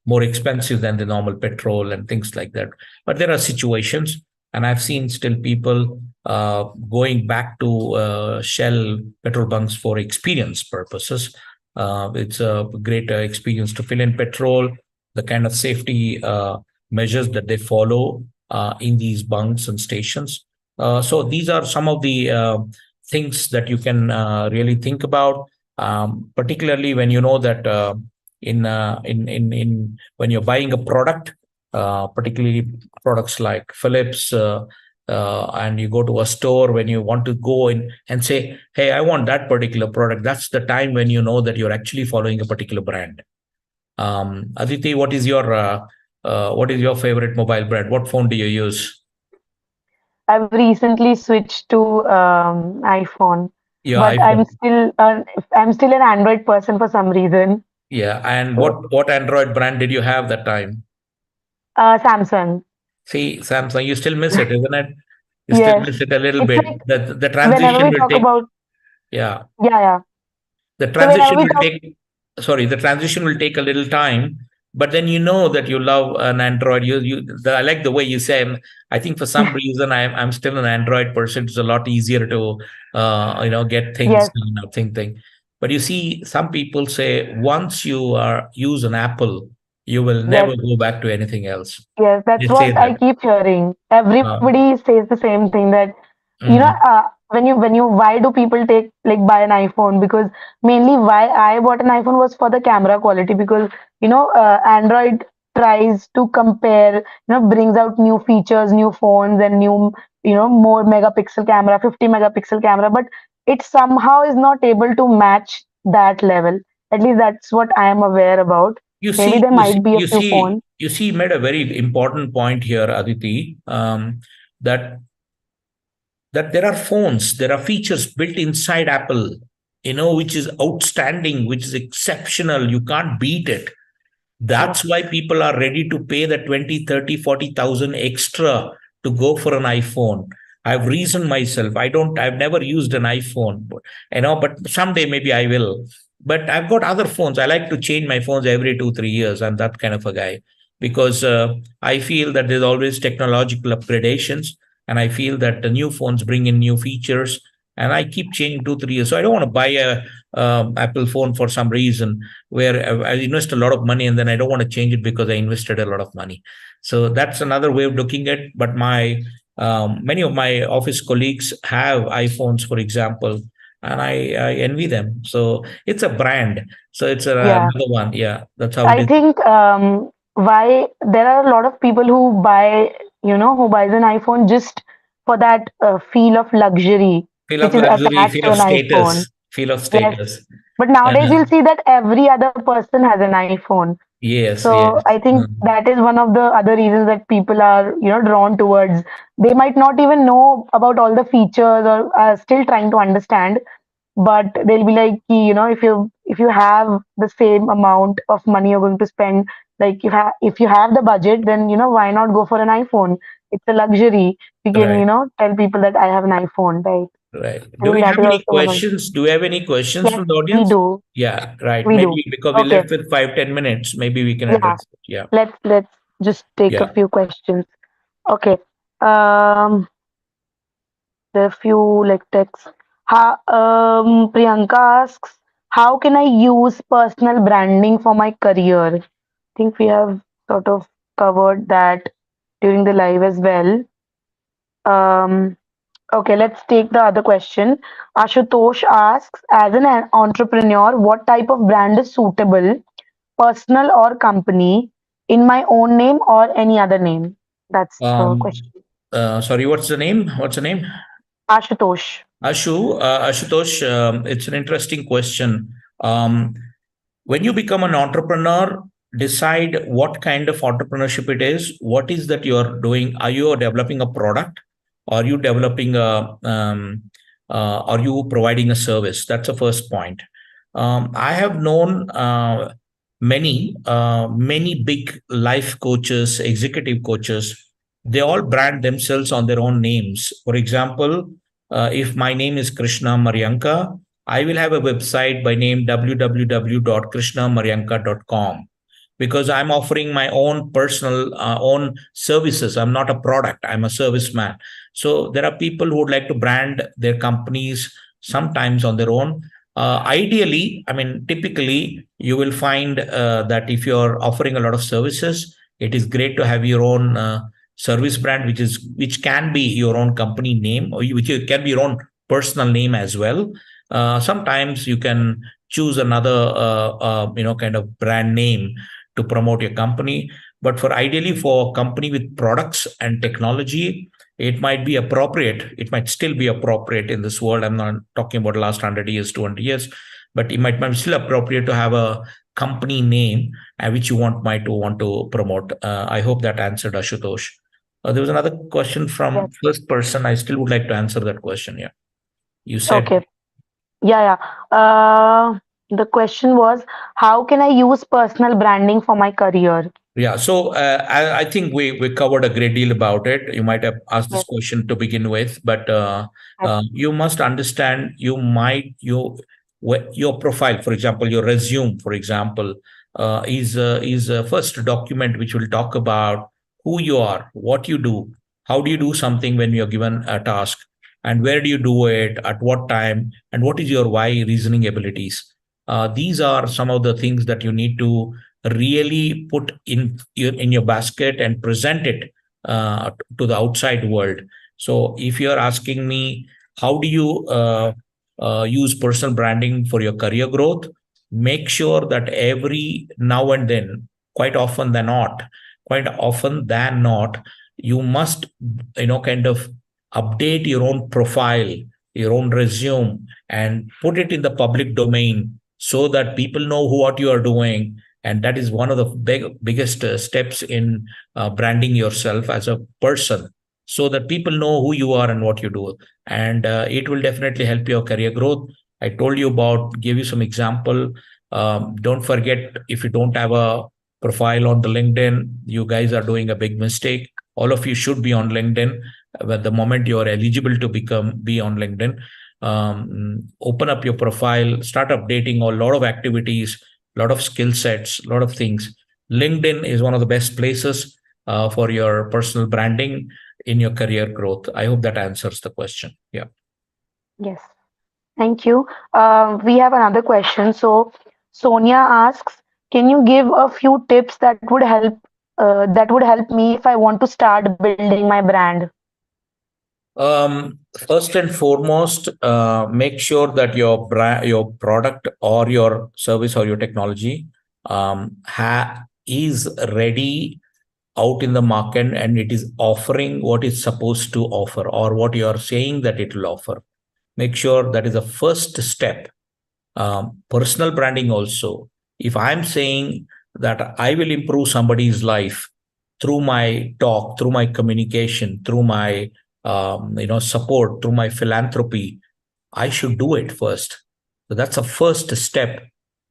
more expensive than the normal petrol and things like that. But there are situations, and I've seen still people going back to Shell petrol bunks for experience purposes. It's a great experience to fill in petrol, the kind of safety measures that they follow in these bunks and stations. So these are some of the things that you can really think about, particularly when you know that in when you're buying a product, particularly products like Philips, and you go to a store, when you want to go in and say, hey, I want that particular product, that's the time when you know that you're actually following a particular brand. Aditi, what is your favorite mobile brand? What phone do you use? I've recently switched to iPhone, Yeah, but I'm iPhone. still I'm still an Android person for some reason. Yeah, and So, what Android brand did you have that time? Samsung. See, Samsung, you still miss it, isn't it? You still Yes, miss it a little it's bit. like The whenever transition we will talk take, about, yeah, yeah, yeah. the So whenever transition we will talk, take, sorry, the transition will take a little time. but then you know that you love an Android. I like the way you say. I think for some reason I'm still an Android person. It's a lot easier to get things Yes, done, thing. But you see, some people say once you use an Apple, you will yes. never go back to anything else. Yes, They that's say what I that. keep hearing. Uh, Everybody says the same thing that mhm. when you why do people take like buy an iPhone? Because mainly why I bought an iPhone was for the camera quality because Android tries to compare, brings out new features, new phones and new, more megapixel camera, 50 megapixel camera, but it somehow is not able to match that level. At least that's what I am aware about. You Maybe see, there might be a few phones. you made a very important point here, Aditi. That there are phones, there are features built inside Apple, which is outstanding, which is exceptional. You can't beat it. Yes. That's why people are ready to pay the 20, 30, 40,000 extra to go for an iPhone. I've reasoned myself. I've never used an iPhone, but someday maybe I will. But I've got other phones. I like to change my phones every 2, 3 years. I'm that kind of a guy because I feel that there's always technological upgradations. And I feel that the new phones bring in new features. And I keep changing 2, 3 years. So I don't want to buy a Apple phone for some reason where I invest a lot of money and then I don't want to change it because I invested a lot of money. So that's another way of looking at. But many of my office colleagues have iPhones, for example, and I envy them. So it's a brand. So it's Yeah. another one. Yeah, that's how it I is. think why there are a lot of people who buys an iPhone just for that feel of luxury, Feel which of is luxury, attached feel to of an iPhone. status, feel of Yes, status. but nowadays Uh, you'll see that every other person has an iPhone. yes, So yes. I think that is one of the other reasons that people are, drawn towards. They might not even know about all the features or are still trying to understand, but they'll be like, if you have the same amount of money you're going to spend, like if you have the budget, then why not go for an iPhone? It's a luxury. You can Right, tell people that I have an iPhone, right? right. I Do think we that have is any also one of. questions? Do we have any questions Yes, from the we audience? do. Yeah, right. We do. Maybe because we Okay. left with 5, 10 minutes, maybe we can Yeah. address it. Yeah, Let's just take a yeah. few questions. Okay. There are few like texts. Priyanka asks, how can I use personal branding for my career? I think we have sort of covered that during the live as well. Um, okay, let's take the other question. Ashutosh asks, as an entrepreneur, what type of brand is suitable, personal or company, in my own name or any other name? That's the Um, question. Sorry, what's the name? What's the name? Ashutosh. Ashutosh, it's an interesting question. Um, when you become an entrepreneur, decide what kind of entrepreneurship it is. What is that you're doing? Are you developing a product? Are you developing are you providing a service? That's the first point. I have known many big life coaches, executive coaches. They all brand themselves on their own names. For example, if my name is Krishna Mariyanka, I will have a website by name www.krishnamayanka.com because I'm offering my own personal own services. I'm not a product. I'm a serviceman. So there are people who would like to brand their companies sometimes on their own. Ideally, I mean, typically, you will find that if you're offering a lot of services, it is great to have your own service brand, which can be your own company name, or which can be your own personal name as well. Sometimes you can choose another kind of brand name to promote your company. But for ideally for a company with products and technology, it might be appropriate. It might still be appropriate in this world. I'm not talking about the last 100 years, 200 years, but might be still appropriate to have a company name which you want to promote. I hope that answered Ashutosh. There was another question from Yes. first person. I still would like to answer that question. Yeah, you said. Okay. Yeah, yeah. The question was, how can I use personal branding for my career? Yeah, so I think we covered a great deal about it. You might have asked this Yes, question to begin with, but yes, you must understand. Your profile, for example, your resume, for example. is a first document which will talk about who you are, what you do, how do you do something when you're given a task, and where do you do it, at what time, and what is your why reasoning abilities. These are some of the things that you need to really put in your basket and present it to the outside world. So if you're asking me, how do you use personal branding for your career growth? Make sure that every now and then, quite often than not, you must, kind of update your own profile, your own resume, and put it in the public domain so that people know what you are doing. And that is one of the biggest steps in branding yourself as a person, so that people know who you are and what you do. And it will definitely help your career growth. I told you about, give you some example. Don't forget, if you don't have a profile on the LinkedIn, you guys are doing a big mistake. All of you should be on LinkedIn. At the moment you are eligible to be on LinkedIn, open up your profile, start updating a lot of activities, a lot of skill sets, a lot of things. LinkedIn is one of the best places for your personal branding in your career growth. I hope that answers the question. Yeah. Yes. Thank you. We have another question. So Sonia asks, can you give a few tips that would help me if I want to start building my brand? First and foremost, make sure that your product or your service or your technology is ready out in the market, and it is offering what it's supposed to offer, or what you are saying that it will offer. Make sure that is the first step. Personal branding also. If I'm saying that I will improve somebody's life through my talk, through my communication, through my support, through my philanthropy, I should do it first. So that's a first step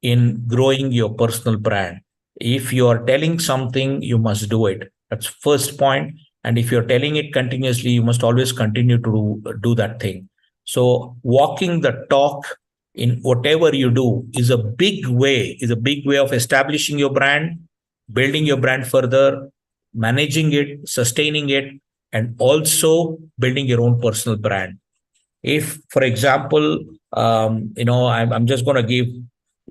in growing your personal brand. If you are telling something, you must do it. That's first point. And if you're telling it continuously, you must always continue to do that thing. So walking the talk in whatever you do is a big way of establishing your brand, building your brand further, managing it, sustaining it, and also building your own personal brand. If, for example, I'm just going to give,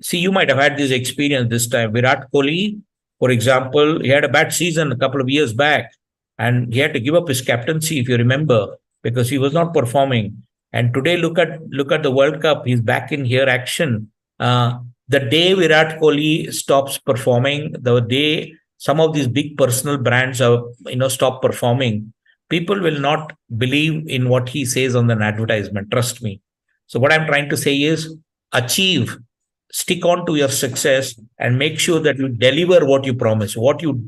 see, you might have had this experience this time. Virat Kohli, for example, he had a bad season a couple of years back, and he had to give up his captaincy, if you remember, because he was not performing. And today, look at the World Cup. He's back in here action. The day Virat Kohli stops performing, the day some of these big personal brands are, stop performing, people will not believe in what he says on an advertisement. Trust me. So what I'm trying to say is, achieve, stick on to your success, and make sure that you deliver what you promise. What you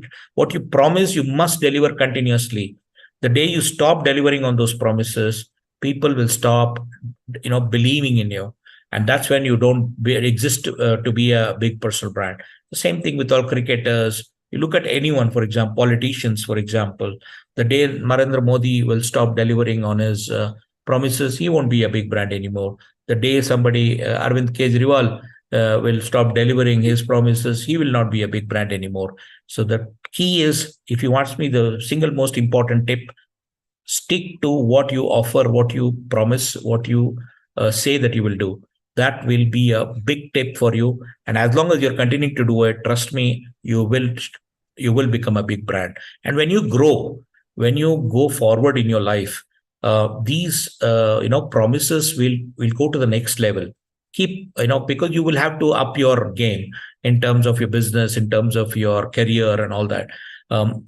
promise, you must deliver continuously. The day you stop delivering on those promises, people will stop, believing in you. And that's when you don't exist to be a big personal brand. The same thing with all cricketers. You look at anyone, for example, politicians, for example, the day Narendra Modi will stop delivering on his promises, he won't be a big brand anymore. The day somebody, Arvind Kejriwal, will stop delivering his promises, he will not be a big brand anymore. So the key is, if you ask me, the single most important tip, stick to what you offer, what you promise, what you say that you will do. That will be a big tip for you. And as long as you're continuing to do it, trust me, you will become a big brand. And when you grow, when you go forward in your life, these promises will go to the next level. Keep, because you will have to up your game in terms of your business, in terms of your career and all that.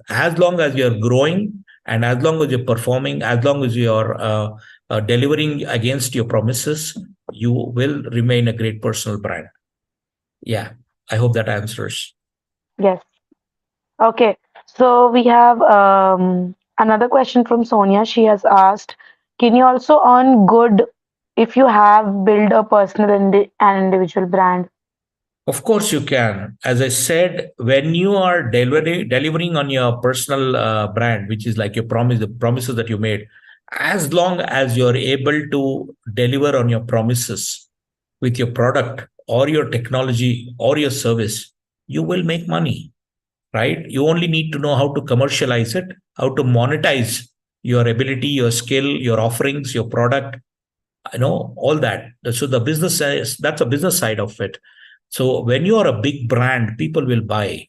As long as you're growing, and as long as you're performing, as long as you're delivering against your promises, you will remain a great personal brand. Yeah, I hope that answers. Yes. Okay. So we have another question from Sonia. She has asked, can you also earn good if you have built a personal and individual brand? Of course, you can. As I said, when you are delivering on your personal brand, which is like your promise, the promises that you made, as long as you're able to deliver on your promises with your product or your technology or your service, you will make money, right? You only need to know how to commercialize it, how to monetize your ability, your skill, your offerings, your product, all that. So the business is, that's a business side of it. So when you are a big brand, people will buy,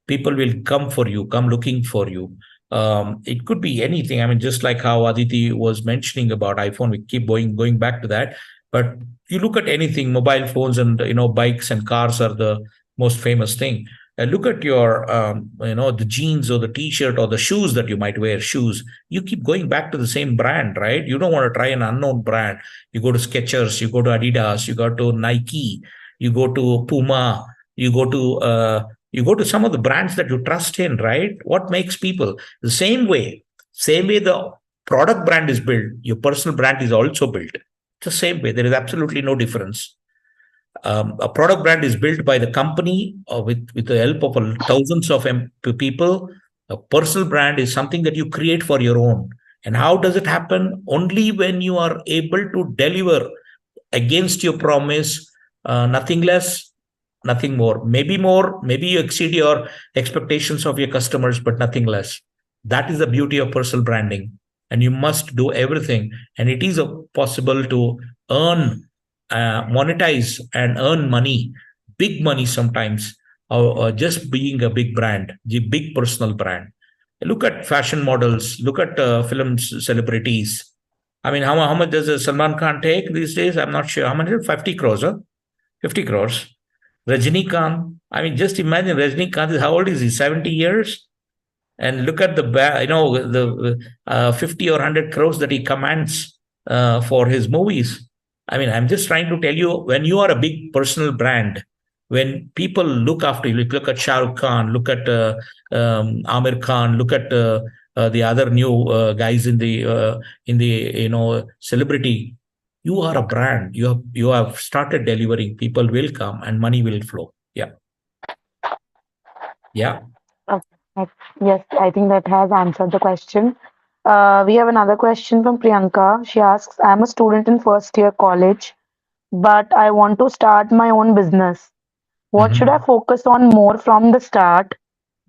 people will come for you, come looking for you. It could be anything. I mean, just like how Aditi was mentioning about iPhone, we keep going back to that. But you look at anything, mobile phones and bikes and cars are the most famous thing. Look at your the jeans or the T-shirt or the shoes that you might wear. Shoes, you keep going back to the same brand, right? You don't want to try an unknown brand. You go to Skechers, you go to Adidas, you go to Nike, you go to Puma, you go to some of the brands that you trust in, right? What makes people the same way the product brand is built, your personal brand is also built. It's the same way. There is absolutely no difference. A product brand is built by the company with the help of thousands of people. A personal brand is something that you create for your own. And how does it happen? Only when you are able to deliver against your promise, nothing less, nothing more. Maybe you exceed your expectations of your customers, but nothing less. That is the beauty of personal branding. And you must do everything. And it is possible to earn, monetize, and earn money, big money sometimes, or just being a big brand, the big personal brand. Look at fashion models, look at film celebrities. I mean, how much does Salman Khan take these days? I'm not sure. How much? 50 crores, huh? 50 crores. Rajnikant, I mean, just imagine Rajnikant, how old is he? 70 years? And look at the 50 or 100 crores that he commands for his movies. I mean, I'm just trying to tell you, when you are a big personal brand, when people look after you, look at Shah Rukh Khan, look at Amir Khan, look at the other new guys in the celebrity. You are a brand. You have started delivering. People will come and money will flow. Yeah, yeah. Okay. Yes, I think that has answered the question. We have another question from Priyanka. She asks, I'm a student in first year college, but I want to start my own business. What should I Mhm. focus on more from the start?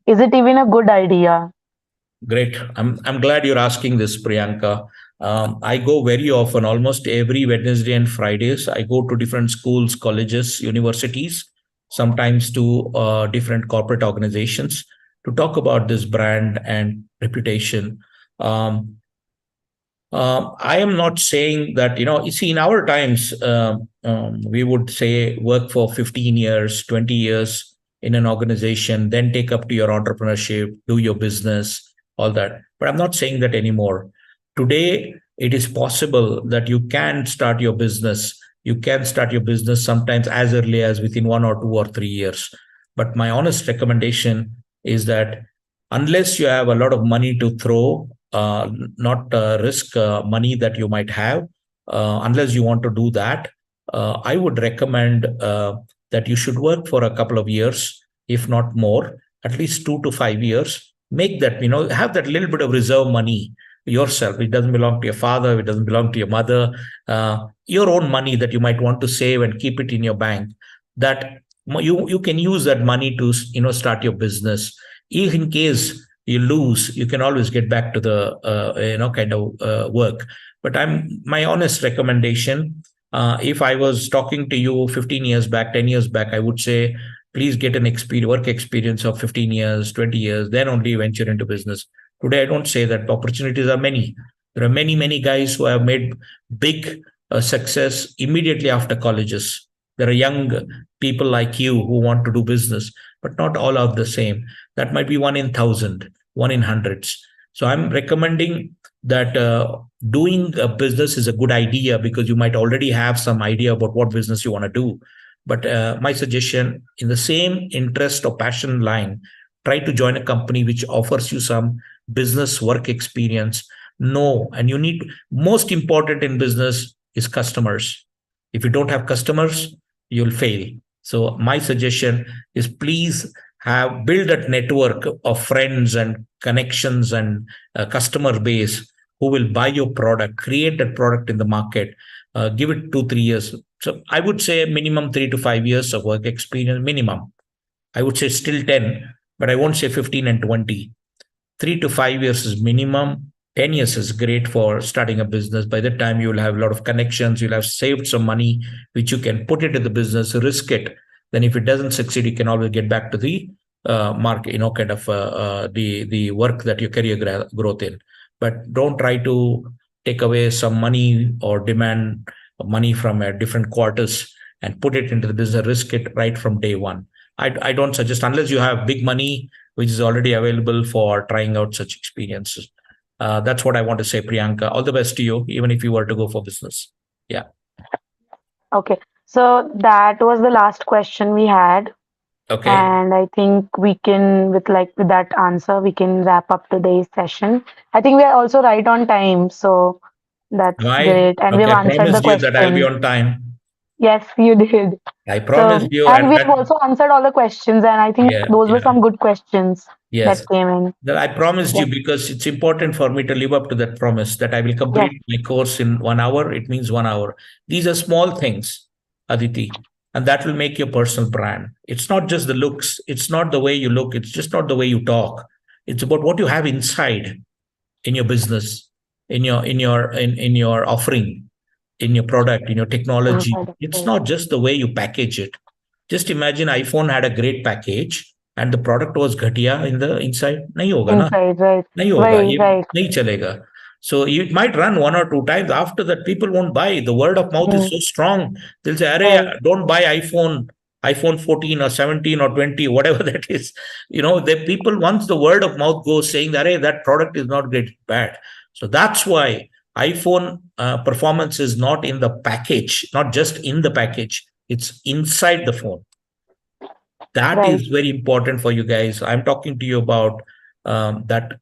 Is it even a good idea? Great. I'm glad you're asking this, Priyanka. I go very often, almost every Wednesday and Fridays. I go to different schools, colleges, universities, sometimes to different corporate organizations to talk about this brand and reputation. Um, I am not saying that, you see, in our times, we would say work for 15 years, 20 years in an organization, then take up to your entrepreneurship, do your business, all that. But I'm not saying that anymore. Today, it is possible that you can start your business. You can start your business sometimes as early as within 1 or 2 or 3 years. But my honest recommendation is that unless you have a lot of money to throw, not risk money that you might have, unless you want to do that, I would recommend that you should work for a couple of years, if not more, at least 2 to 5 years. Make that, have that little bit of reserve money yourself. It doesn't belong to your father, it doesn't belong to your mother. Your own money that you might want to save and keep it in your bank. That you can use that money to start your business. If in case you lose, you can always get back to the kind of work. But my honest recommendation, if I was talking to you 15 years back, 10 years back, I would say please get an work experience of 15 years, 20 years, then only venture into business. Today I don't say that. Opportunities are many. There are many guys who have made big success immediately after colleges. There are young people like you who want to do business, but not all are the same. That might be one in thousand, one in hundreds. So I'm recommending that doing a business is a good idea because you might already have some idea about what business you want to do. But my suggestion, in the same interest or passion line, try to join a company which offers you some business work experience. No, and you need, most important in business is customers. If you don't have customers, you'll fail. So my suggestion is please build that network of friends and connections and customer base who will buy your product, create that product in the market, give it 2 3 years. So I would say minimum 3 to 5 years of work experience minimum. I would say still 10, but I won't say 15 and 20. 3 to 5 years is minimum. 10 years is great for starting a business. By that time, you will have a lot of connections. You'll have saved some money, which you can put into the business, risk it. Then, if it doesn't succeed, you can always get back to the market, kind of the work that your career growth in. But don't try to take away some money or demand money from different quarters and put it into the business. Risk it right from day one. I don't suggest, unless you have big money which is already available for trying out such experiences. That's what I want to say, Priyanka. All the best to you, even if you were to go for business. Yeah. Okay. So that was the last question we had. Okay. And I think we can, with that answer, we can wrap up today's session. I think we are also right on time. So that's Why? great. And we have Okay. I answered the promised you that I'll be question. on time. Yes, you did. I promised So, you, and and we have that. also answered all the questions. And I think Yeah. those were Yeah. some good questions that Yes. came in. That I promised you Yes, because it's important for me to live up to that promise that I will yes, complete my course in 1 hour. It means 1 hour. These are small things, Aditi, and that will make your personal brand. It's not just the looks. It's not the way you look. It's just not the way you talk. It's about what you have inside in your business, in your offering, in your product, in your technology. inside, It's right. not just the way you package it. Just imagine iPhone had a great package and the product was घटिया in the inside. नहीं होगा ना. Inside, right. नहीं होगा Right, ये. right. नहीं चलेगा. So it might run 1 or 2 times. After that, people won't buy. The word of mouth is Mm, so strong. They'll say, right, "Arey, don't buy iPhone 14 or 17 or 20, whatever that is." The people, once the word of mouth goes saying that, "Arey, that product is not great, bad." So that's why iPhone performance is not in the package, not just in the package. It's inside the phone. That right, is very important for you guys. I'm talking to you about that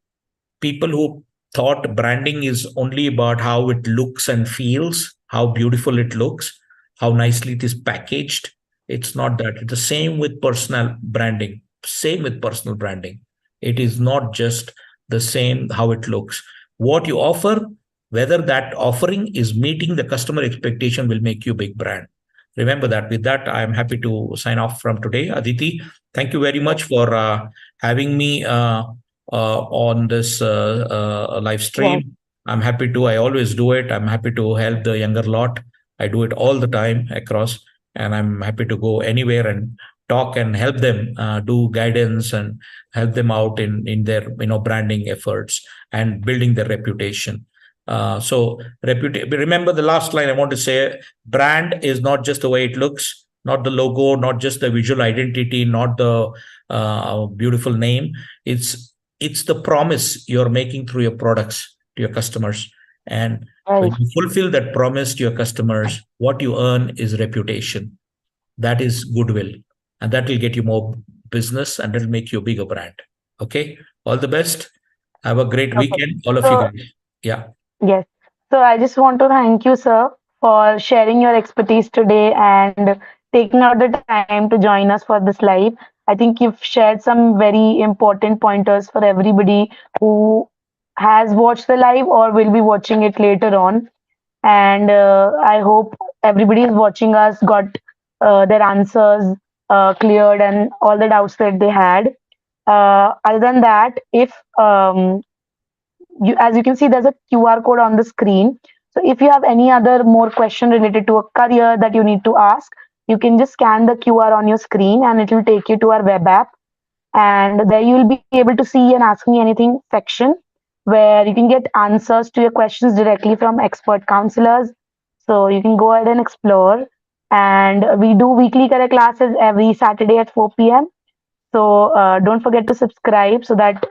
people who thought branding is only about how it looks and feels, how beautiful it looks, how nicely it is packaged. It's not that. It's the same with personal branding. Same with personal branding. It is not just the same how it looks. What you offer, whether that offering is meeting the customer expectation, will make you a big brand. Remember that. With that, I'm happy to sign off from today. Aditi, thank you very much for having me on this live yes, stream. I'm happy to. I always do it. I'm happy to help the younger lot. I do it all the time across, and I'm happy to go anywhere and talk and help them do guidance and help them out in their branding efforts and building their reputation. Remember the last line I want to say: brand is not just the way it looks, not the logo, not just the visual identity, not the beautiful name. It's the promise you're making through your products to your customers. And when right. you fulfill that promise to your customers, what you earn is reputation. That is goodwill. And that will get you more business and it'll make you a bigger brand. Okay. All the best. Have a great Okay. weekend, all of you So, guys. Yeah. yes. So I just want to thank you, sir, for sharing your expertise today and taking out the time to join us for this live. I think you've shared some very important pointers for everybody who has watched the live or will be watching it later on. And I hope everybody is watching us got their answers cleared and all the doubts that they had. Other than that, if as you can see, there's a QR code on the screen. So if you have any other more question related to a career that you need to ask, you can just scan the QR on your screen and it will take you to our web app. And there you will be able to see an Ask Me Anything section where you can get answers to your questions directly from expert counselors. So you can go ahead and explore. And we do weekly career classes every Saturday at 4 p.m. So don't forget to subscribe so that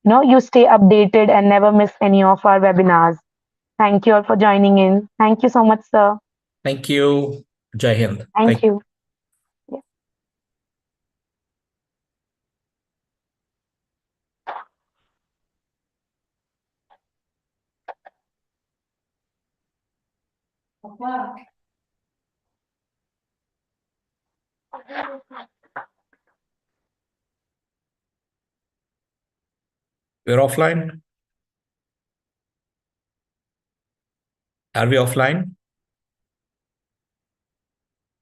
you stay updated and never miss any of our webinars. Thank you all for joining in. Thank you so much, sir. Thank you. Jai Hind. Thank Thank you. you. Yeah. We're offline. Are we offline?